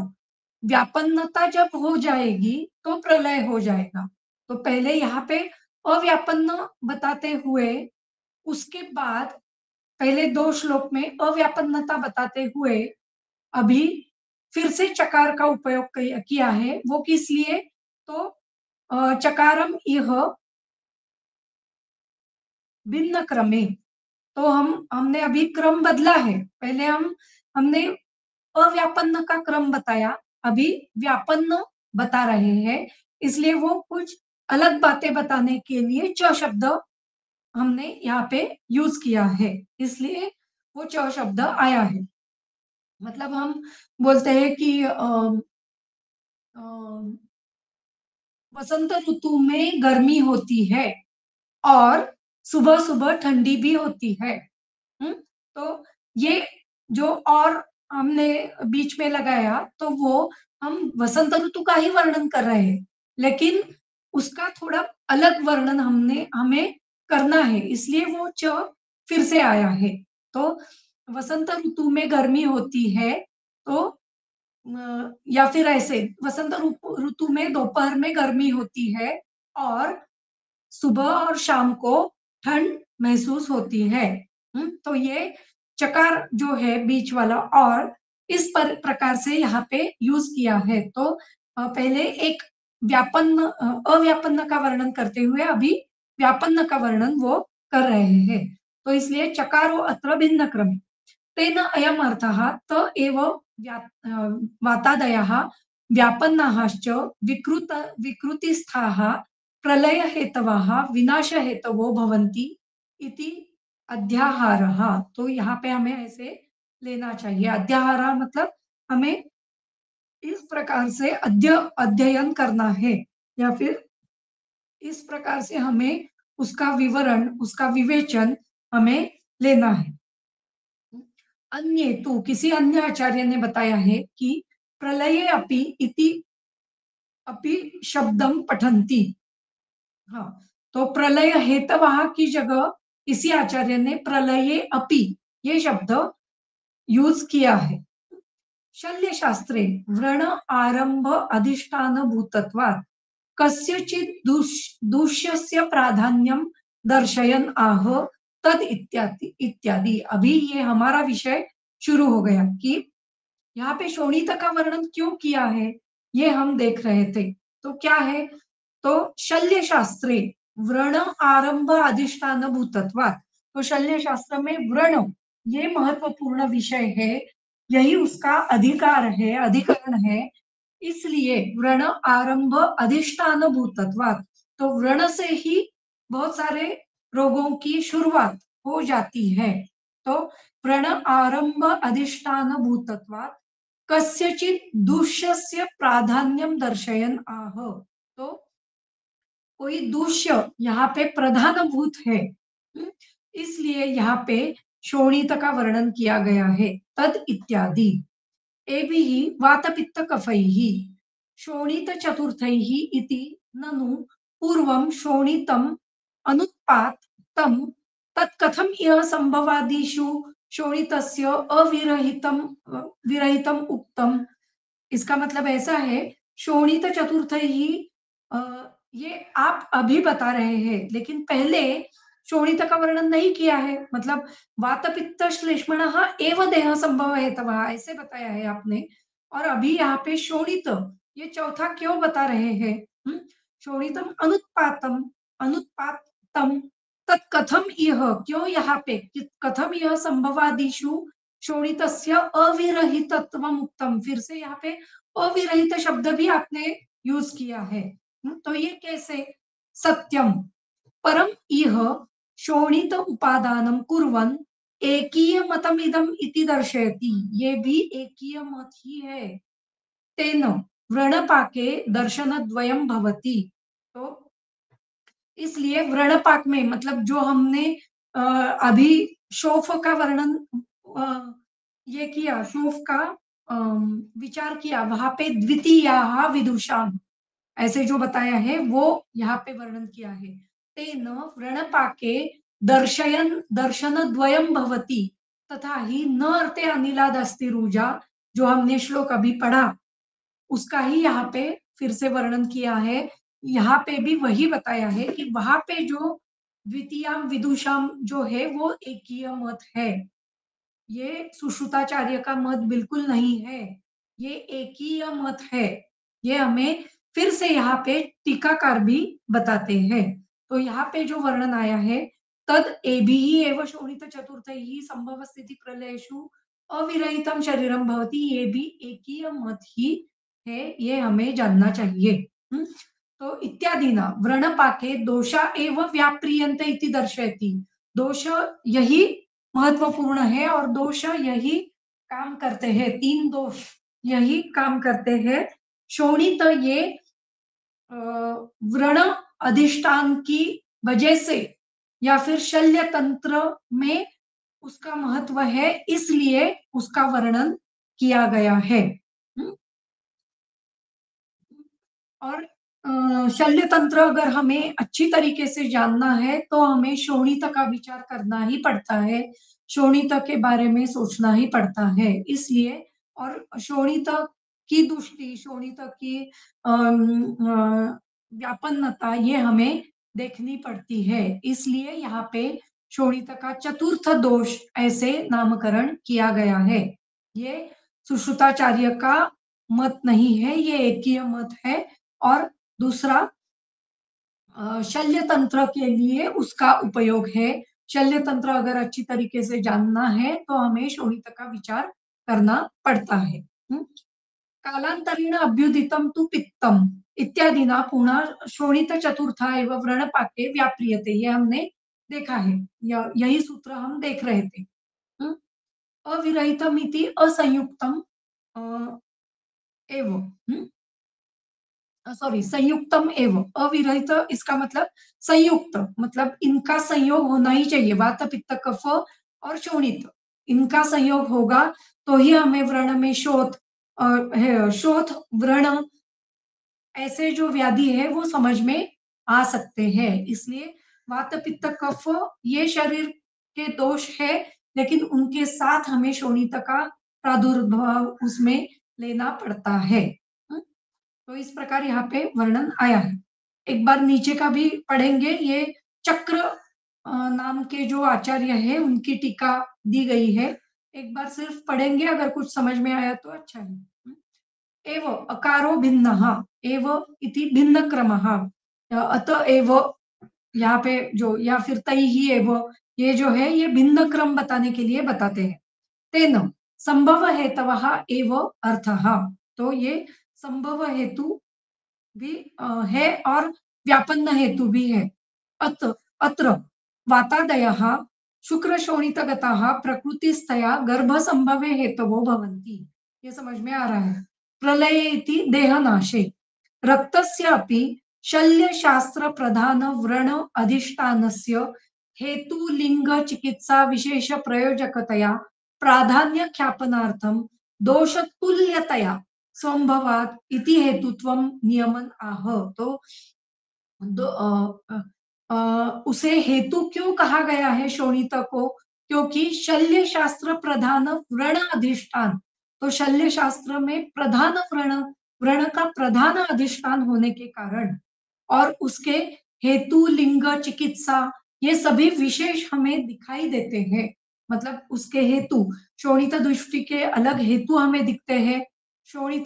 व्यापन्नता जब हो जाएगी तो प्रलय हो जाएगा। तो पहले यहाँ पे अव्यापन्न बताते हुए उसके बाद पहले 2 श्लोक में अव्यापन्नता बताते हुए अभी फिर से चकार का उपयोग किया है। वो किस लिए? तो चकारम इह भिन्न क्रमे। तो हमने अभी क्रम बदला है। पहले हमने अव्यापन्न का क्रम बताया, अभी व्यापन्न बता रहे हैं। इसलिए वो कुछ अलग बातें बताने के लिए च शब्द हमने यहाँ पे यूज किया है, इसलिए वो च शब्द आया है। मतलब हम बोलते हैं कि वसंत ऋतु में गर्मी होती है और सुबह-सुबह ठंडी भी होती है। तो ये जो और हमने बीच में लगाया तो वो हम वसंत ऋतु का ही वर्णन कर रहे हैं, लेकिन उसका थोड़ा अलग वर्णन हमें करना है, इसलिए वो च फिर से आया है। तो वसंत ऋतु में गर्मी होती है, तो या फिर ऐसे वसंत ऋतु में दोपहर में गर्मी होती है और सुबह और शाम को ठंड महसूस होती है। तो ये चकार जो है बीच वाला और इस प्रकार से यहाँ पे यूज किया है। तो पहले एक अव्यापन्न का वर्णन करते हुए अभी व्यापन्न का वर्णन वो कर रहे हैं। तो इसलिए चकारो अत्र भिन्न क्रमे तेन अयम अर्थः त एव वातादयः व्यापन्नाश्च विकृतिस्थाः प्रलय हेतवः विनाश हेतवो भवन्ति इति अध्याहारः। तो यहाँ पे हमें ऐसे लेना चाहिए। अध्याहार मतलब हमें इस प्रकार से अध्ययन करना है, या फिर इस प्रकार से हमें उसका विवरण, उसका विवेचन हमें लेना है। अन्य तो किसी अन्य आचार्य ने बताया है कि प्रलये अपि इति अपि शब्दम पठंती। हाँ, तो प्रलय हेतवः की जगह किसी आचार्य ने प्रलये अपि ये शब्द यूज किया है। शल्य शास्त्रे व्रण आरंभ अधिष्ठान भूतत्वात् कस्यचित् दूष्यस्य प्राधान्यम दर्शयन आह तद इत्यादि इत्यादि। अभी ये हमारा विषय शुरू हो गया कि यहाँ पे शोणित का वर्णन क्यों किया है, ये हम देख रहे थे। तो क्या है, तो शल्य शास्त्रे व्रण आरंभ अधिष्ठान भूतत्वात्, तो शल्य शास्त्र में व्रण ये महत्वपूर्ण विषय है, यही उसका अधिकार है, अधिकरण है। इसलिए व्रण आरंभ अधिष्ठान भूतत्वात्, तो व्रण से ही बहुत सारे रोगों की शुरुआत हो जाती है। तो व्रण आरंभ अधिष्ठान भूतत्वात् कस्यचित् दूष्यस्य प्राधान्यम दर्शयन आह, तो कोई दूष्य यहाँ पे प्रधानभूत है, हम्म, इसलिए यहाँ पे शोणित का वर्णन किया गया है। तद इत्यादि एभिः वातपित्त कफैः शोणित चतुर्थैः इति ननु पूर्वं शोणितम् अनुत्पातं तत् कथम् इह संभवादिषु शोणितस्य अविरहितम् विरहितम् उक्तम्। इसका मतलब ऐसा है, शोणित चतुर्थ ही अ, ये आप अभी बता रहे हैं, लेकिन पहले शोणित का वर्णन नहीं किया है। मतलब वात पित्त श्लेष्मण एव देह संभव है तवा, ऐसे बताया है आपने। और अभी यहाँ पे शोणित ये चौथा क्यों बता रहे हैं? शोणितम अनुत्पातम, अनुत्पातम तत्कथम यह, क्यों यहाँ पे कथम यह संभवादिषु शोणितस्य अविरहितत्वम उत्तम, फिर से यहाँ पे अविरहित शब्द भी आपने यूज किया है। तो ये कैसे? सत्यम परम इह शोणित उपादानम कुर्वन् एकीय मतम इदम इति दर्शयति, ये भी एकीय मत ही है। तेन व्रणपाके दर्शन द्वयम भवति, तो इसलिए व्रणपाक में मतलब जो हमने अभी शोफ का वर्णन ये किया, शोफ का विचार किया, वहां पे द्वितीया विदुषाम ऐसे जो बताया है वो यहाँ पे वर्णन किया है। तेन व्रणपाके दर्शयन दर्शन द्वयम भवति तथा ही न अर्थे अनिलाद अस्ति रुजा, जो हमने श्लोक अभी पढ़ा उसका ही यहाँ पे फिर से वर्णन किया है। यहाँ पे भी वही बताया है कि वहां पे जो द्वितीयाम विदुषाम जो है वो एकीय मत है, ये सुश्रुताचार्य का मत बिल्कुल नहीं है, ये एकीय मत है। ये हमें फिर से यहाँ पे टीकाकार भी बताते हैं। तो यहाँ पे जो वर्णन आया है, तद एभिः एव शोणित चतुर्थैः संभव स्थिति प्रलयेषु अविरहितम शरीरम भवति, ये भी एकीय मत ही है, ये हमें जानना चाहिए। तो इत्यादि ना व्रणपाके दोषा एव व्याप्रियन्ते इति दर्शयति, दोष यही महत्वपूर्ण है और दोष यही काम करते हैं, तीन दोष यही काम करते हैं। शोणित ये व्रण अधिष्ठान की वजह से या फिर शल्य तंत्र में उसका महत्व है, इसलिए उसका वर्णन किया गया है। और शल्य तंत्र अगर हमें अच्छी तरीके से जानना है तो हमें शोणित का विचार करना ही पड़ता है, शोणित के बारे में सोचना ही पड़ता है। इसलिए और शोणित की दृष्टि, शोणित की व्यापन्नता ये हमें देखनी पड़ती है। इसलिए यहाँ पे शोणित का चतुर्थ दोष ऐसे नामकरण किया गया है। ये सुश्रुताचार्य का मत नहीं है, ये एकीय मत है। और दूसरा शल्य तंत्र के लिए उसका उपयोग है। शल्य तंत्र अगर अच्छी तरीके से जानना है तो हमें शोणित का विचार करना पड़ता है। कालांतरेण अभ्युदितं तु पित्तम इत्यादि ना पुनः शोणित चतुर्था एवं व्रणपाके व्याप्रियते, ये हमने देखा है, यही सूत्र हम देख रहे थे। अविरहितम इति असंयुक्तम एव, सॉरी, संयुक्तम एव, अविरहित इसका मतलब संयुक्त, मतलब इनका संयोग होना ही चाहिए, वात पित्त कफ और शोणित, इनका संयोग होगा तो ही हमें व्रण में शोथ, शोथ व्रण ऐसे जो व्याधि है वो समझ में आ सकते हैं। इसलिए वात पित्त कफ ये शरीर के दोष है, लेकिन उनके साथ हमें शोणित का प्रादुर्भाव उसमें लेना पड़ता है। तो इस प्रकार यहाँ पे वर्णन आया है। एक बार नीचे का भी पढ़ेंगे, ये चक्र नाम के जो आचार्य है उनकी टीका दी गई है। एक बार सिर्फ पढ़ेंगे, अगर कुछ समझ में आया तो अच्छा है। एव अकारो भिन्नः, एव इति भिन्न क्रमः, अत एव यहाँ पे जो, या फिर तैहि एव, ये जो है ये भिन्न क्रम बताने के लिए बताते हैं। तेन संभव हेतवः एव अर्थः, तो ये संभव हेतु भी है और व्यापन्न हेतु भी है। अत अत्र वातादयः शुक्रशोणितगताः प्रकृतिस्थया गर्भसंभवे हेतवो भवन्ति। ये समझ में आ रहा है। प्रलये इति देहनाशे रक्तस्य अपि शल्यशास्त्रप्रधानव्रण अधिष्ठानस्य हेतुलिङ्गचिकित्साविशेषप्रयोजकतया प्राधान्यख्यापनार्थं दोषतुल्यतया संभवात इति हेतुत्वम नियमन आह। तो उसे हेतु क्यों कहा गया है शोणित को? क्योंकि शल्य शास्त्र प्रधान व्रण अधिष्ठान, तो शल्य शास्त्र में प्रधान व्रण, व्रण का प्रधान अधिष्ठान होने के कारण, और उसके हेतु लिंग चिकित्सा ये सभी विशेष हमें दिखाई देते हैं। मतलब उसके हेतु, शोणित दृष्टि के अलग हेतु हमें दिखते हैं, शोणित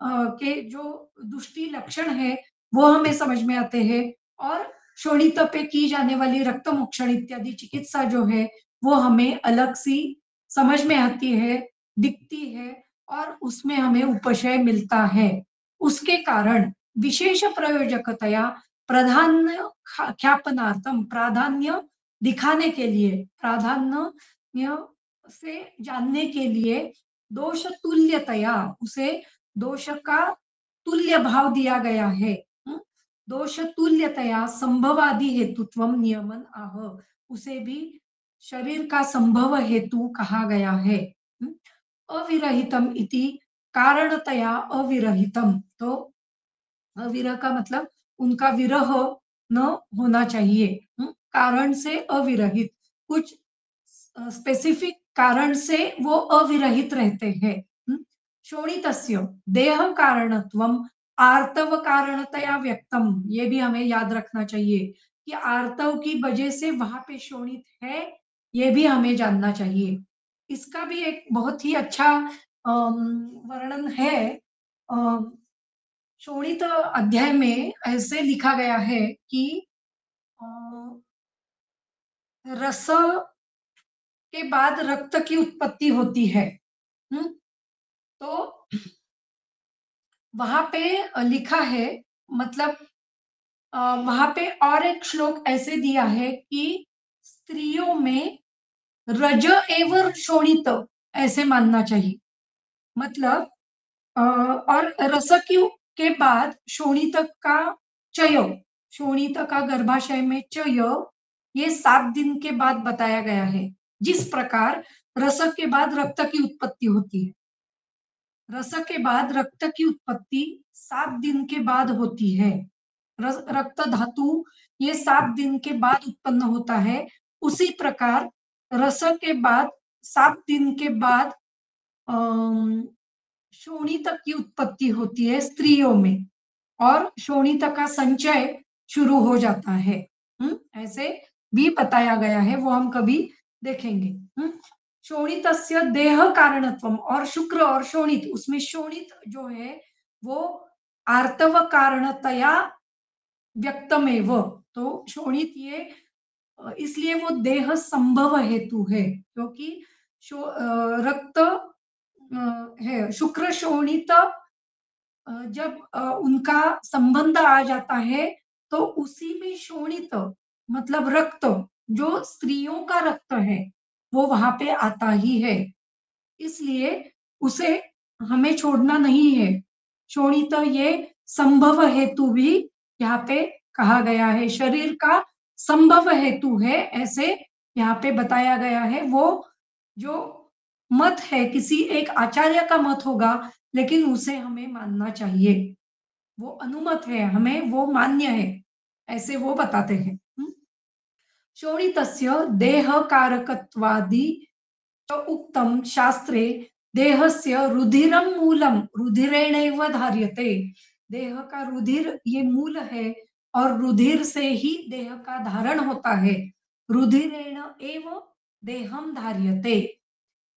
के जो दुष्टि लक्षण है वो हमें समझ में आते हैं, और शोणित पे की जाने वाली रक्त मोक्षण इत्यादि चिकित्सा जो है वो हमें अलग सी समझ में आती है, दिखती है, और उसमें हमें उपशय मिलता है। उसके कारण विशेष प्रयोजकतया प्राधान्य ख्यापनार्थम, प्राधान्य दिखाने के लिए, प्राधान्य से जानने के लिए, दोष तुल्यतया, उसे दोष का तुल्य भाव दिया गया है। दोष तुल्यतया संभवादि हेतुत्वम नियमन आह, उसे भी शरीर का संभव हेतु कहा गया है। अविरहितम इति कारणतया अविरहितम, तो अविरह का मतलब उनका विरह न होना चाहिए, कारण से अविरहित, कुछ स्पेसिफिक कारण से वो अविरहित रहते हैं। शोणितस्य देह कारणत्वम आर्तव कारणतया व्यक्तम, ये भी हमें याद रखना चाहिए कि आर्तव की वजह से वहां पे शोणित है, ये भी हमें जानना चाहिए। इसका भी एक बहुत ही अच्छा वर्णन है। शोणित अध्याय में ऐसे लिखा गया है कि अ, रस के बाद रक्त की उत्पत्ति होती है। तो वहां पे लिखा है, मतलब वहां पे और एक श्लोक ऐसे दिया है कि स्त्रियों में रज एवं शोणित ऐसे मानना चाहिए। मतलब और रस के बाद शोणित का चय, शोणित का गर्भाशय में चय, ये 7 दिन के बाद बताया गया है। जिस प्रकार रस के बाद रक्त की उत्पत्ति होती है, रस के बाद रक्त की उत्पत्ति 7 दिन के बाद होती है। रक्त धातु ये 7 दिन के बाद उत्पन्न होता है। उसी प्रकार रस के बाद 7 दिन के बाद शोणित की उत्पत्ति होती है स्त्रियों में, और शोणित का संचय शुरू हो जाता है। ऐसे भी बताया गया है, वो हम कभी देखेंगे। शोणितस्य देह कारणत्वम, और शुक्र और शोणित, उसमें शोणित जो है वो आर्तव कारणतया व्यक्तमेव, तो शोणित ये इसलिए वो देह संभव हेतु है, क्योंकि रक्त है शुक्र शोणित, जब उनका संबंध आ जाता है तो उसी में शोणित मतलब रक्त, जो स्त्रियों का रक्त है वो वहां पे आता ही है। इसलिए उसे हमें छोड़ना नहीं है। शोणित ये संभव हेतु भी यहाँ पे कहा गया है, शरीर का संभव हेतु है, ऐसे यहाँ पे बताया गया है। वो जो मत है किसी एक आचार्य का मत होगा, लेकिन उसे हमें मानना चाहिए, वो अनुमत है, हमें वो मान्य है, ऐसे वो बताते हैं। शोणितस्य देहकारकत्वादि उक्तम शास्त्रे देहस्य रुधिरम मूलम रुधिरेणैव धार्यते। देह का रुधिर ये मूल है और रुधिर से ही देह का धारण होता है। रुधिरेण एव देहम धार्यते।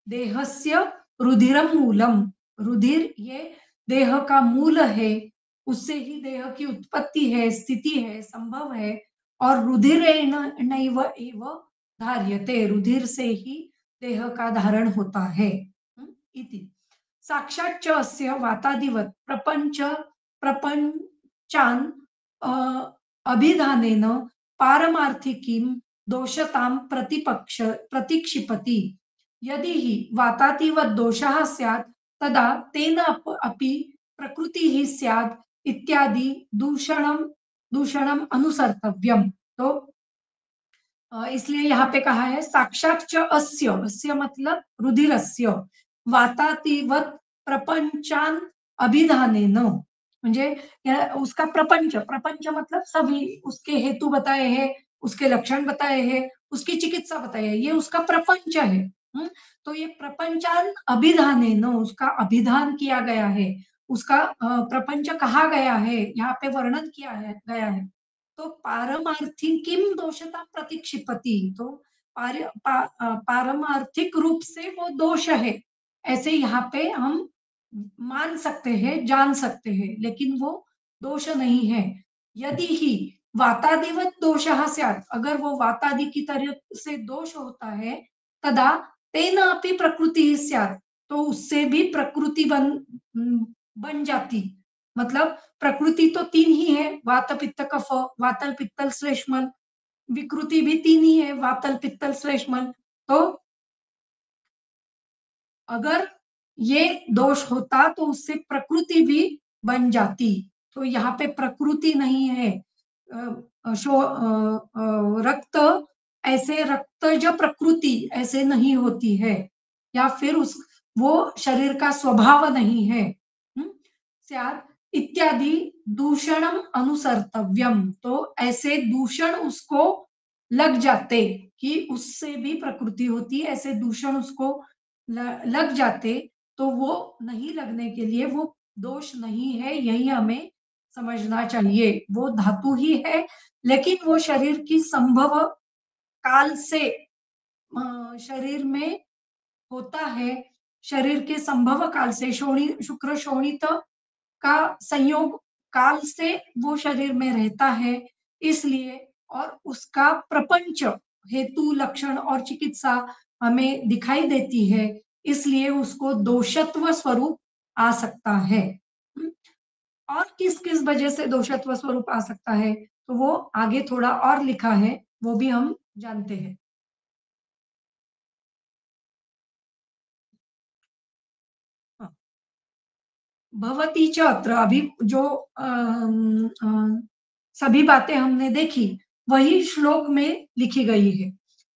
देहस्य रुधिरम मूलम, रुधिर ये देह का मूल है, उससे ही देह की उत्पत्ति है, स्थिति है, संभव है। और रुधिरेण नैव एव धार्यते, रुधिर से ही देह का धारण होता है। इति साक्षात् च अस्य वातादिवत् प्रपंच प्रपंचान् अभिधानेन पारमार्थिकीं दोषतां प्रतिक्षिपति। यदि हि वातातिवत् दोषः स्यात् तदा तेन अपि प्रकृतिः स्यात् इत्यादि दूषणम दूषणम अनुसर्तव्यम। तो इसलिए यहाँ पे कहा है साक्षात च अस्य, अस्य मतलब रुधिरस्य, वातातिवत प्रपंचान अभिधानेन, म्हणजे उसका प्रपंच, प्रपंच मतलब सभी उसके हेतु बताए हैं, उसके लक्षण बताए हैं, उसकी चिकित्सा बताई है, ये उसका प्रपंच है। तो ये प्रपंचान अभिधानेन, उसका अभिधान किया गया है, उसका प्रपंच कहा गया है, यहाँ पे वर्णन किया है गया है। तो पारमार्थिकीम दोषता प्रतिक्षिपति, तो पारमार्थिक रूप से वो दोष है, ऐसे यहाँ पे हम मान सकते हैं, जान सकते हैं, लेकिन वो दोष नहीं है। यदि ही वातादिवत दोषः स्यात्, अगर वो वातादि की तरह से दोष होता है, तदा तेन अपि प्रकृति स्यात्, तो उससे भी प्रकृति बन जाती। मतलब प्रकृति तो तीन ही है, वात पित्त कफ, वातल पित्तल श्लेष्मल, विकृति भी तीन ही है, वातल पित्तल श्लेष्मल। तो अगर ये दोष होता तो उससे प्रकृति भी बन जाती, तो यहाँ पे प्रकृति नहीं है। रक्त ऐसे रक्तज प्रकृति ऐसे नहीं होती है, या फिर उस वो शरीर का स्वभाव नहीं है। स्यात् इत्यादि दूषणम अनुसर्तव्यम, तो ऐसे दूषण उसको लग जाते कि उससे भी प्रकृति होती है, ऐसे दूषण उसको लग जाते, तो वो नहीं लगने के लिए वो दोष नहीं है, यही हमें समझना चाहिए। वो धातु ही है, लेकिन वो शरीर की संभव काल से शरीर में होता है, शरीर के संभव काल से शुक्र शोणित का संयोग काल से वो शरीर में रहता है, इसलिए और उसका प्रपंच हेतु लक्षण और चिकित्सा हमें दिखाई देती है, इसलिए उसको दोषत्व स्वरूप आ सकता है। और किस किस वजह से दोषत्व स्वरूप आ सकता है, तो वो आगे थोड़ा और लिखा है, वो भी हम जानते हैं। हाँ। भवती च अत्र, अभी जो सभी बातें हमने देखी, वही श्लोक में लिखी गई है।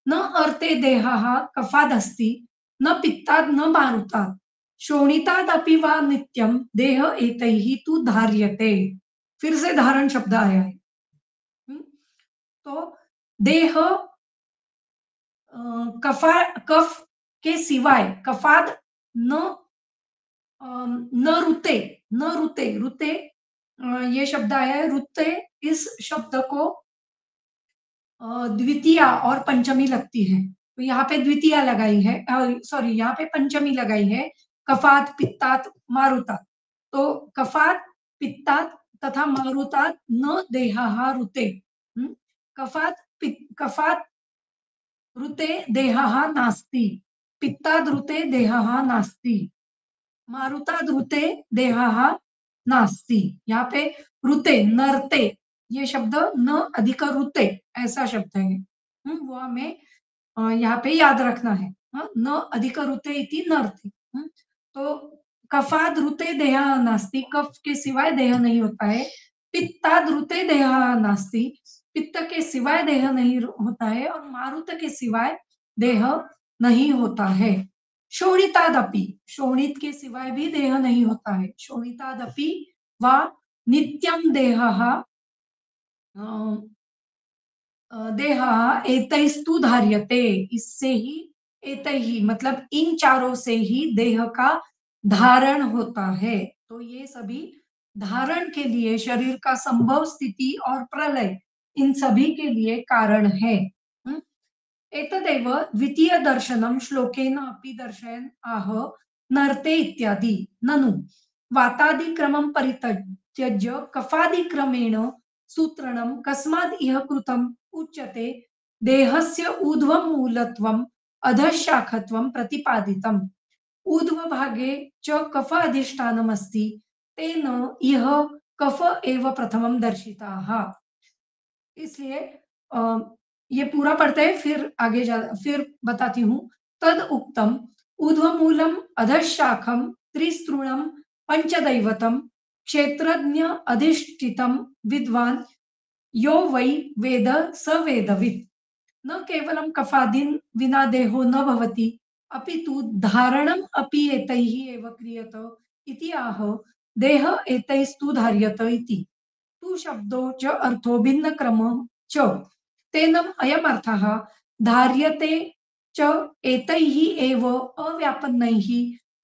न अर्ते देहः कफादस्ति, न पित्तात् न मारुतात्, शोणितादपि वा नित्यम देह एतैः तु धार्यते। फिर से धारण शब्द आया है। तो देह कफा कफ के सिवाय, कफाद न न रुते, न रुते, रुते ये शब्द आया है, रुते इस शब्द को द्वितीया और पंचमी लगती है, तो यहाँ पे द्वितीया लगाई है, सॉरी यहाँ पे पंचमी लगाई है, कफात पित्तात मारुतात। तो कफात पित्तात तथा मारुतात न देहा रुते। कफात कफात रुते देहा नास्ति, पित्ताद रुते देहा नास्ति, मारुताद रुते देहा नास्ति। यहाँ पे रुते नरते, ये शब्द न अधिक रुते ऐसा शब्द है, वो हमें यहाँ पे याद रखना है। न अधिक रुते इति नरते। तो कफाद्रुते देह नास्ति, कफ के सिवाय देह नहीं होता है। पित्ताद्रुते देह नास्ति, पित्त के सिवाय देह नहीं होता है, और मारुत के सिवाय देह नहीं होता है। शोणितादपि, शोणित के सिवाय भी देह नहीं होता है। शोणितादपि वा नित्यम देहः देहः एतैस्तु धार्यते, इससे ही, एतैहि मतलब इन चारों से ही देह का धारण होता है। तो ये सभी धारण के लिए, शरीर का संभव, स्थिति और प्रलय, इन सभी के लिए कारण है। एतदेव द्वितीय दर्शनम श्लोकेन अपि दर्शयन् आह नर्ते इत्यादि। ननु वातादिक्रमं परित्यज्य कफादिक्रमेण सूत्रणं कस्माद् इह कृतम् उच्यते, देहस्य ऊर्ध्वमूलत्वम् अधःशाखत्वं प्रतिपादितम्। ऊर्ध्वभागे च कफ अधिष्ठानमस्ति, तेन इह कफ एव प्रथमं दर्शिताः। इसलिए ये पूरा पढ़ते हैं, फिर बताती हूँ। तद उक्तम ऊर्ध्वमूलम अधशाखम त्रिस्तृणम पंचदैवतम क्षेत्रज्ञ अधिष्ठितम विद्वान यो वै वेद स वेदवित्। न केवलं कफादीन् विना देहो न भवति, अपितु धारणम् अपि एतैः एव क्रियत इति आह। देह एतैस्तु धार्यत इति। तु शब्दो च अर्थो भिन्न क्रम च, तेनम् अयम् अर्थः धार्यते च एतैः एव अव्यापन्नैः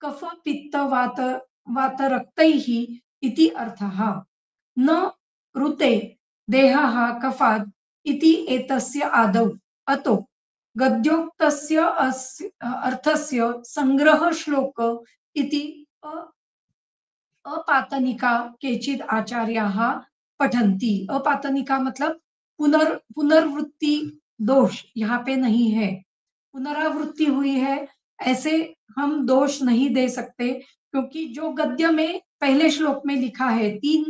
कफ पित्त वात वातरक्तैः इति अर्थः। न ऋते देहः कफात् इति एतस्य आदौ। अतो गद्योक्तस्य अर्थस्य संग्रह श्लोक इति अपातनिका केचिद आचार्याः पठन्ति। अपातनिका मतलब पुनर्वृत्ति दोष यहाँ पे नहीं है, पुनरावृत्ति हुई है, ऐसे हम दोष नहीं दे सकते, क्योंकि जो गद्य में पहले श्लोक में लिखा है, 3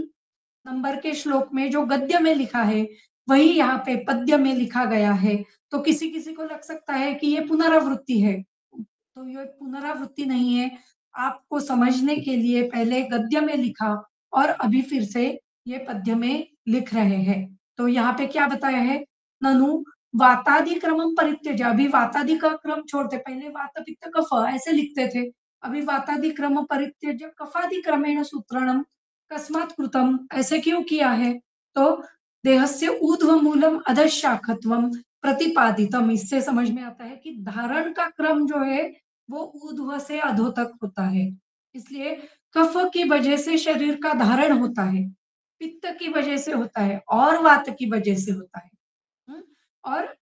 नंबर के श्लोक में जो गद्य में लिखा है, वही यहाँ पे पद्य में लिखा गया है। तो किसी किसी को लग सकता है कि ये पुनरावृत्ति है, तो ये पुनरावृत्ति नहीं है। आपको समझने के लिए पहले गद्य में लिखा और अभी फिर से ये पद्य में लिख रहे हैं। तो यहाँ पे क्या बताया है, ननु वातादि क्रमम परित्यज्य, अभी वातादि का क्रम छोड़ते, पहले वात पित्त कफ ऐसे लिखते थे, अभी वातादि क्रम परित्यज्य कफादि क्रमेण सूत्रणम कस्मात् कृतम, ऐसे क्यों किया है, तो देहस्य ऊर्ध्वमूलम अधःशाखत्वम प्रतिपादितम, इससे समझ में आता है कि धारण का क्रम जो है वो ऊर्ध्व से अधो तक होता है। इसलिए कफ की वजह से शरीर का धारण होता है, पित्त की वजह से होता है, और वात की वजह से होता है, और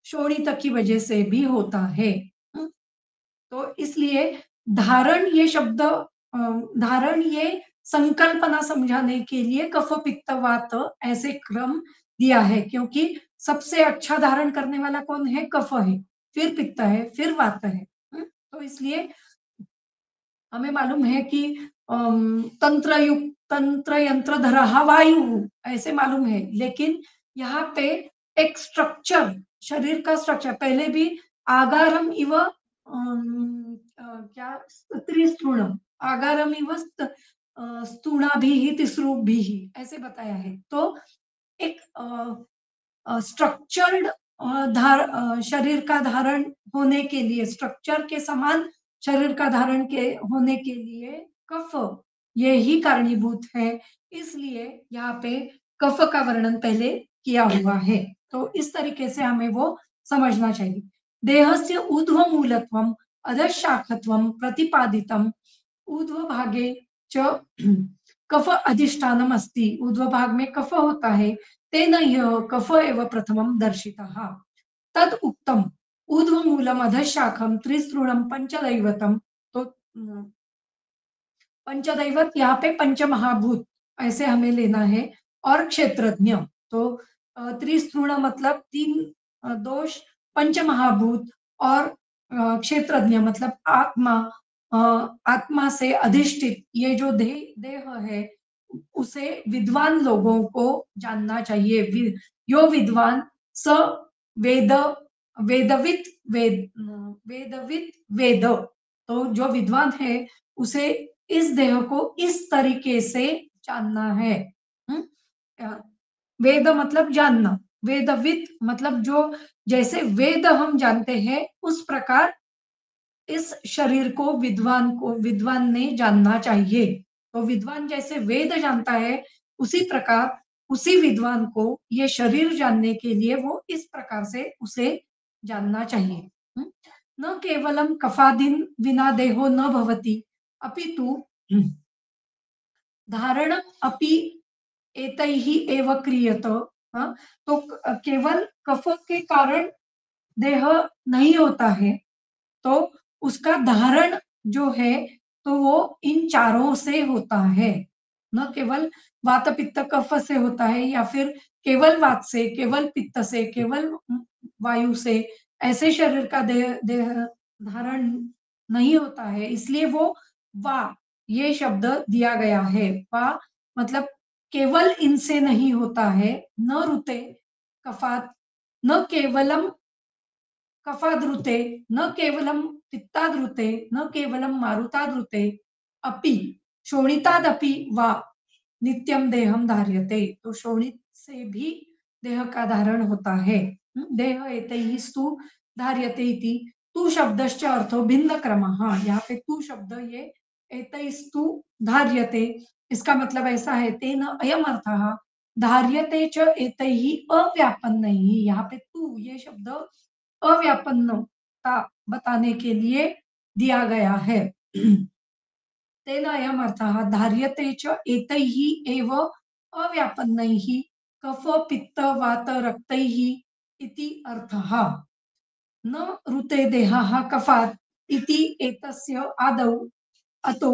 शोणित की वजह से भी होता है। तो इसलिए धारण ये शब्द, धारण ये संकल्पना समझाने के लिए कफ पित्त वात ऐसे क्रम दिया है, क्योंकि सबसे अच्छा धारण करने वाला कौन है, कफ है, फिर पित्त है, फिर वात है। तो इसलिए हमें मालूम है कि तंत्र यंत्रधर वायु, ऐसे मालूम है, लेकिन यहाँ पे एक स्ट्रक्चर, शरीर का स्ट्रक्चर पहले भी आगारम इव क्या त्रिस्तृणम, आगारम इव स्तूणाभिः तिसृभिः ऐसे बताया है। तो एक स्ट्रक्चर्ड शरीर का धारण होने के लिए, स्ट्रक्चर के समान शरीर का धारण के होने के लिए कफ ये ही कारणीभूत है। इसलिए यहाँ पे कफ का वर्णन पहले किया हुआ है। तो इस तरीके से हमें वो समझना चाहिए। देहस्य ऊर्ध्वमूलत्वम अधःशाखत्वम प्रतिपादितम, ऊर्ध्व भागे च कफ अधिष्ठानम अस्ति, ऊर्ध्व भाग में कफ होता है, तेन यह कफ एव प्रथमं दर्शितः। तद उक्तम ऊर्ध्वमूलम अधःशाखम त्रिस्तृणम पंचदैवतम। तो पंचदैवत यहाँ पे पंचमहाभूत ऐसे हमें लेना है, और क्षेत्रज्ञ, तो त्रिस्तृण मतलब 3 दोष, पंचमहाभूत, और क्षेत्रज्ञ मतलब आत्मा, आत्मा से अधिष्ठित ये जो देह है, उसे विद्वान लोगों को जानना चाहिए। यो विद्वान स वेद वेदवित वेद वेदवित वेद, तो जो विद्वान है उसे इस देह को इस तरीके से जानना है। हम्म? अ, वेद मतलब जानना, वेदविद मतलब जो जैसे वेद हम जानते हैं उस प्रकार इस शरीर को विद्वान ने जानना चाहिए। तो विद्वान जैसे वेद जानता है उसी प्रकार उसी विद्वान को ये शरीर जानने के लिए वो इस प्रकार से उसे जानना चाहिए। हम्म? न केवलम कफादीन विना देहो न भवति अपितु धारण अपि एतैः एव क्रियत। हाँ, तो केवल कफ के कारण देह नहीं होता है, तो उसका धारण जो है तो वो इन चारों से होता है। न केवल वात पित्त कफ से होता है या फिर केवल वात से, केवल पित्त से, केवल वायु से ऐसे शरीर का देह देह धारण नहीं होता है। इसलिए वो वा ये शब्द दिया गया है। वा मतलब केवल इनसे नहीं होता है। न रुते कफात न केवलम कफाद्रुते न केवलम पित्ताद्रुते न केवलम मारुताद्रुते अपि शोणितादपि वा नित्यम देहम धार्यते। तो शोणित से भी देह का धारण होता है। देह एतैः स्तु धार्यते इति तु शब्दश्च अर्थो भिन्न क्रमः। यहाँ पे तु शब्द ये एतैस्तु धार्यते इसका मतलब ऐसा है तेन अयम अर्थः धार्यते च एतैः अव्यापन्नैः। यहाँ पे तु ये शब्द अव्यापन्नता बताने के लिए दिया गया है। तेन अयम अर्थः धार्यते च एतैः एव अव्यापन्नैः कफ पित्त वात रक्तैः इति अर्थः। न ऋते देहः कफात् इति एतस्य आदौ अतो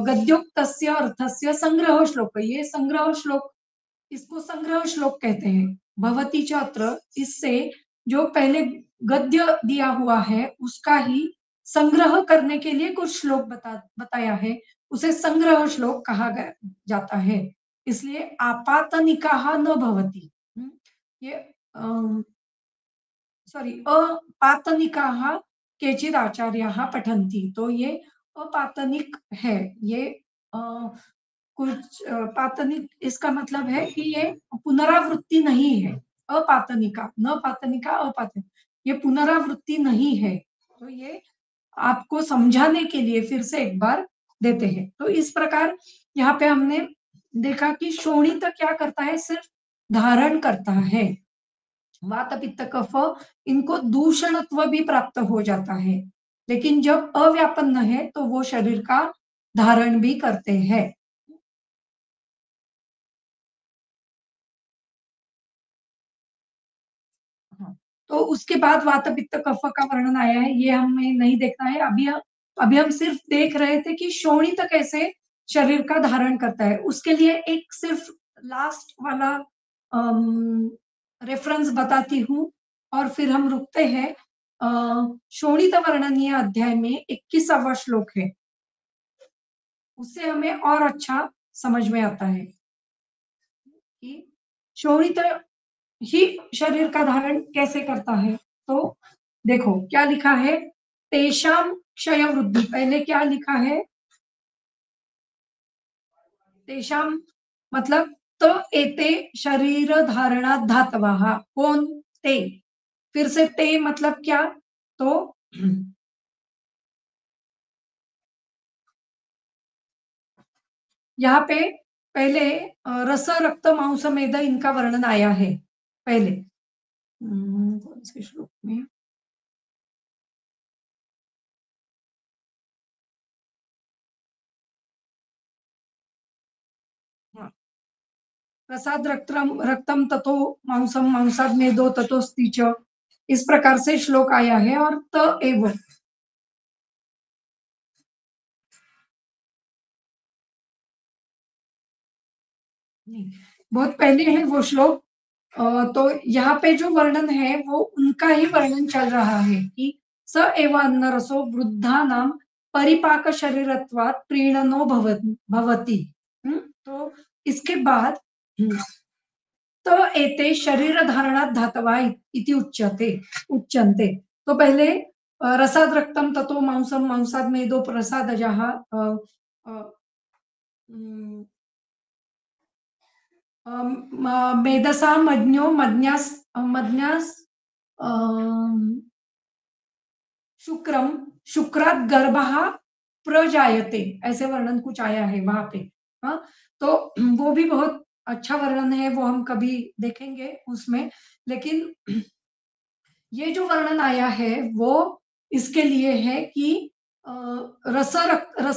गद्योक्तस्य अर्थस्य संग्रह श्लोक। ये संग्रह श्लोक इसको संग्रह श्लोक कहते हैं। भवती छात्र इससे जो पहले गद्य दिया हुआ है उसका ही संग्रह करने के लिए कुछ श्लोक बताया है, उसे संग्रह श्लोक कहा जाता है। इसलिए आपातनिकाः न भवति। ये सॉरी अपातनिकाः केचिद आचार्याः पठन्ति। तो ये अपातनिक है। ये कुछ पातनिक इसका मतलब है कि ये पुनरावृत्ति नहीं है। अपातनिका न पातनिका अपातनिक ये पुनरावृत्ति नहीं है। तो ये आपको समझाने के लिए फिर से एक बार देते हैं। तो इस प्रकार यहाँ पे हमने देखा कि शोणित क्या करता है, सिर्फ धारण करता है। वात पित्त कफ इनको दूषणत्व भी प्राप्त हो जाता है, लेकिन जब अव्यापन्न है तो वो शरीर का धारण भी करते हैं। हाँ, तो उसके बाद वात पित्त कफ का वर्णन आया है, ये हमें नहीं देखना है अभी हम सिर्फ देख रहे थे कि शोणित कैसे शरीर का धारण करता है। उसके लिए एक सिर्फ लास्ट वाला रेफरेंस बताती हूँ और फिर हम रुकते हैं। शोणित वर्णनीय अध्याय में 21वां श्लोक है, उससे हमें और अच्छा समझ में आता है कि शोणित ही शरीर का धारण कैसे करता है। तो देखो क्या लिखा है, तेषाम क्षय वृद्धि। पहले क्या लिखा है, तेषाम मतलब तो एते शरीर धारणा धातवाः। कौन, ते। फिर से ते मतलब क्या, तो यहाँ पे पहले रस रक्त मांस मेद इनका वर्णन आया है पहले। कौन से श्लोक में, हाँ, प्रसाद रक्तम रक्तम ततो मांसम मांसाद मेदो ततोस्ति च, इस प्रकार से श्लोक आया है। और त एव नहीं, बहुत पहले है वो श्लोक। तो यहाँ पे जो वर्णन है वो उनका ही वर्णन चल रहा है कि स एव अन्न रसो वृद्धा नाम परिपाक शरीरत्वात् प्रीणनो भवति। तो इसके बाद तो एते शरीर धारणात् धातवा इति उच्यते उच्यन्ते। तो पहले रसाद रक्तम ततो मांसम मांसाद मेदो प्रसादजः अ, उम, मेधसा मज्ञो मज्ञास अम, शुक्रम शुक्रात गर्भः प्रजायते, ऐसे वर्णन कुछ आया है वहां पे। हाँ, तो वो भी बहुत अच्छा वर्णन है, वो हम कभी देखेंगे उसमें। लेकिन ये जो वर्णन आया है वो इसके लिए है कि रस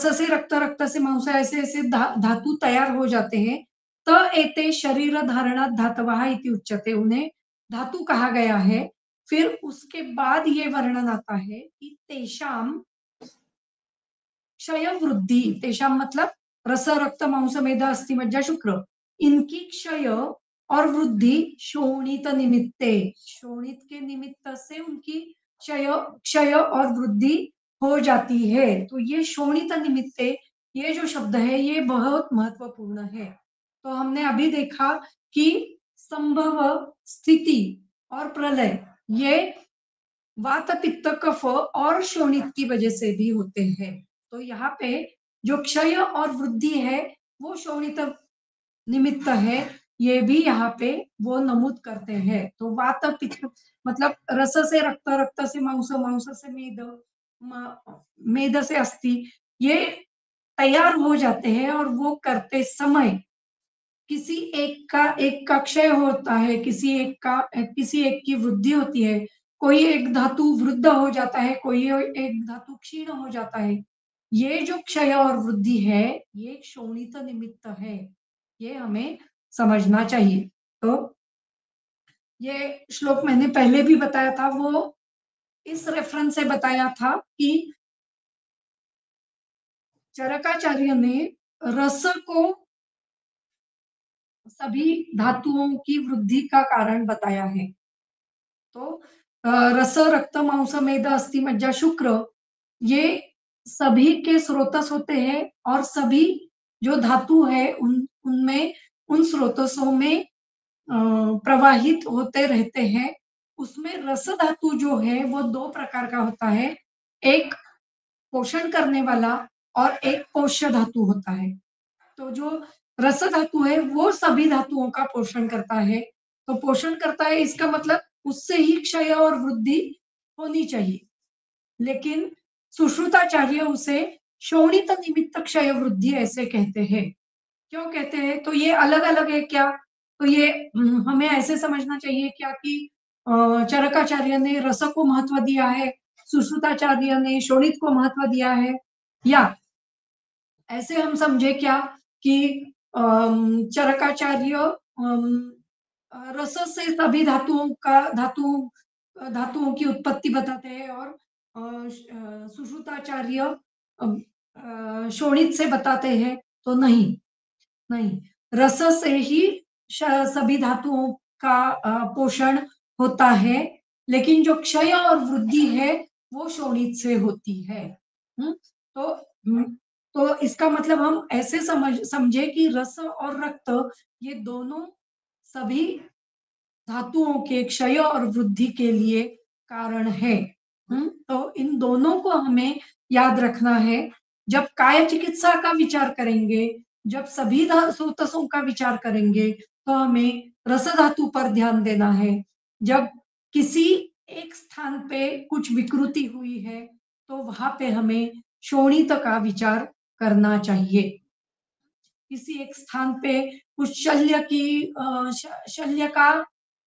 से रक्त, रक्त से मांस, ऐसे ऐसे धातु तैयार हो जाते हैं। त एते शरीर धारणात धातवः इति उच्यते, उन्हें धातु कहा गया है। फिर उसके बाद ये वर्णन आता है कि तेषाम क्षय वृद्धि, तेषां मतलब रस रक्त मांस मेधा अस्थि मज्जा शुक्र, इनकी क्षय और वृद्धि शोणित निमित्ते, शोणित के निमित्त से उनकी क्षय क्षय और वृद्धि हो जाती है। तो ये शोणित निमित्ते, ये जो शब्द है ये बहुत महत्वपूर्ण है। तो हमने अभी देखा कि संभव, स्थिति और प्रलय ये वात पित्त कफ और शोणित की वजह से भी होते हैं। तो यहाँ पे जो क्षय और वृद्धि है वो शोणित निमित्त है, ये भी यहाँ पे वो नमूद करते हैं। तो वात पित्त मतलब रस से रक्त, रक्त से मांस, मांस से मेद, मेद से अस्थि, ये तैयार हो जाते हैं और वो करते समय किसी एक का क्षय होता है, किसी एक की वृद्धि होती है, कोई एक धातु वृद्ध हो जाता है, कोई एक धातु क्षीण हो जाता है। ये जो क्षय और वृद्धि है ये शोणित निमित्त है, ये हमें समझना चाहिए। तो ये श्लोक मैंने पहले भी बताया था, वो इस रेफरेंस से बताया था कि चरकाचार्य ने रस को सभी धातुओं की वृद्धि का कारण बताया है। तो रस रक्त मांस मेद अस्थि मज्जा शुक्र, ये सभी के स्रोतस होते हैं और सभी जो धातु है उनमें, उन स्रोतसों में प्रवाहित होते रहते हैं। उसमें रस धातु जो है वो दो प्रकार का होता है, एक पोषण करने वाला और एक पोष्य धातु होता है। तो जो रस धातु है वो सभी धातुओं का पोषण करता है। तो पोषण करता है इसका मतलब उससे ही क्षय और वृद्धि होनी चाहिए। लेकिन सुश्रुताचार्य उसे शोणित निमित्त क्षय वृद्धि ऐसे कहते हैं। क्यों कहते हैं? तो ये अलग अलग है क्या? तो ये हमें ऐसे समझना चाहिए क्या कि चरकाचार्य ने रस को महत्व दिया है, सुश्रुताचार्य ने शोणित को महत्व दिया है, या ऐसे हम समझे क्या कि चरकाचार्य रस से सभी धातुओं की उत्पत्ति बताते हैं और सुश्रुताचार्य शोणित से बताते हैं। तो नहीं, नहीं, रस से ही सभी धातुओं का पोषण होता है, लेकिन जो क्षय और वृद्धि है वो शोणित से होती है। तो तो इसका मतलब हम ऐसे समझे कि रस और रक्त ये दोनों सभी धातुओं के क्षय और वृद्धि के लिए कारण है। तो इन दोनों को हमें याद रखना है। जब काय चिकित्सा का विचार करेंगे, जब सभी स्रोतसों का विचार करेंगे, तो हमें रस धातु पर ध्यान देना है। जब किसी एक स्थान पे कुछ विकृति हुई है, तो वहां पे हमें शोणित का विचार करना चाहिए। किसी एक स्थान पे कुछ शल्य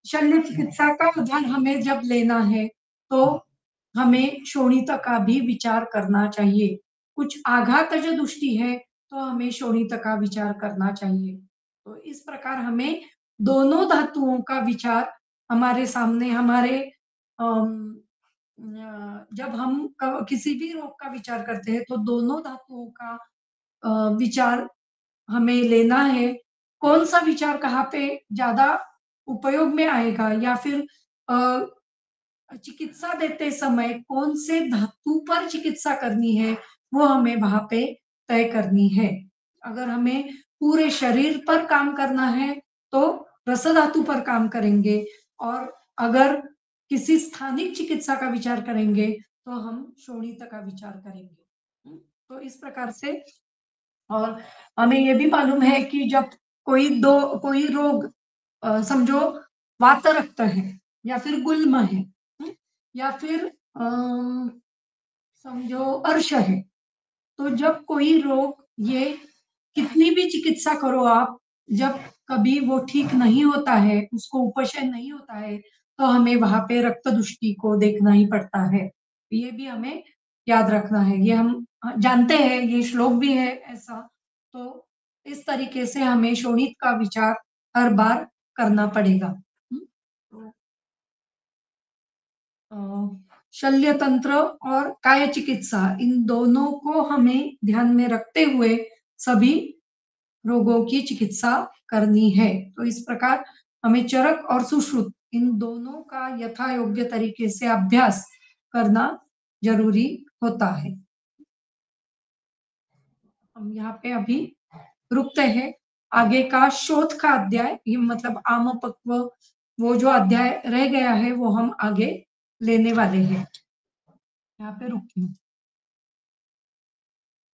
चिकित्सा का उदाहरण हमें जब लेना है, तो हमें शोणित का भी विचार करना चाहिए। कुछ आघातज दृष्टि है तो हमें शोणित का विचार करना चाहिए। तो इस प्रकार हमें दोनों धातुओं का विचार हमारे सामने, हमारे जब हम किसी भी रोग का विचार करते हैं तो दोनों धातुओं का विचार हमें लेना है। कौन सा विचार कहाँ पे ज्यादा उपयोग में आएगा, या फिर चिकित्सा देते समय कौन से धातु पर चिकित्सा करनी है, वो हमें वहां पे तय करनी है। अगर हमें पूरे शरीर पर काम करना है तो रस धातु पर काम करेंगे, और अगर किसी स्थानिक चिकित्सा का विचार करेंगे तो हम शोणित का विचार करेंगे। तो इस प्रकार से, और हमें ये भी मालूम है कि जब कोई रोग, समझो वात रक्त है या फिर गुल्म है, या फिर समझो अर्श है, तो जब कोई रोग, ये कितनी भी चिकित्सा करो आप, जब कभी वो ठीक नहीं होता है, उसको उपशम नहीं होता है, तो हमें वहां पे रक्त दृष्टि को देखना ही पड़ता है। ये भी हमें याद रखना है, ये हम जानते हैं, ये श्लोक भी है ऐसा। तो इस तरीके से हमें शोणित का विचार हर बार करना पड़ेगा। तो अ, शल्य तंत्र और काय चिकित्सा, इन दोनों को हमें ध्यान में रखते हुए सभी रोगों की चिकित्सा करनी है। तो इस प्रकार हमें चरक और सुश्रुत, इन दोनों का यथा योग्य तरीके से अभ्यास करना जरूरी होता है। हम यहाँ पे अभी रुकते हैं। आगे का शोध का अध्याय, ये मतलब आम पक्व, वो जो अध्याय रह गया है वो हम आगे लेने वाले हैं। यहाँ पे रुकती हूँ।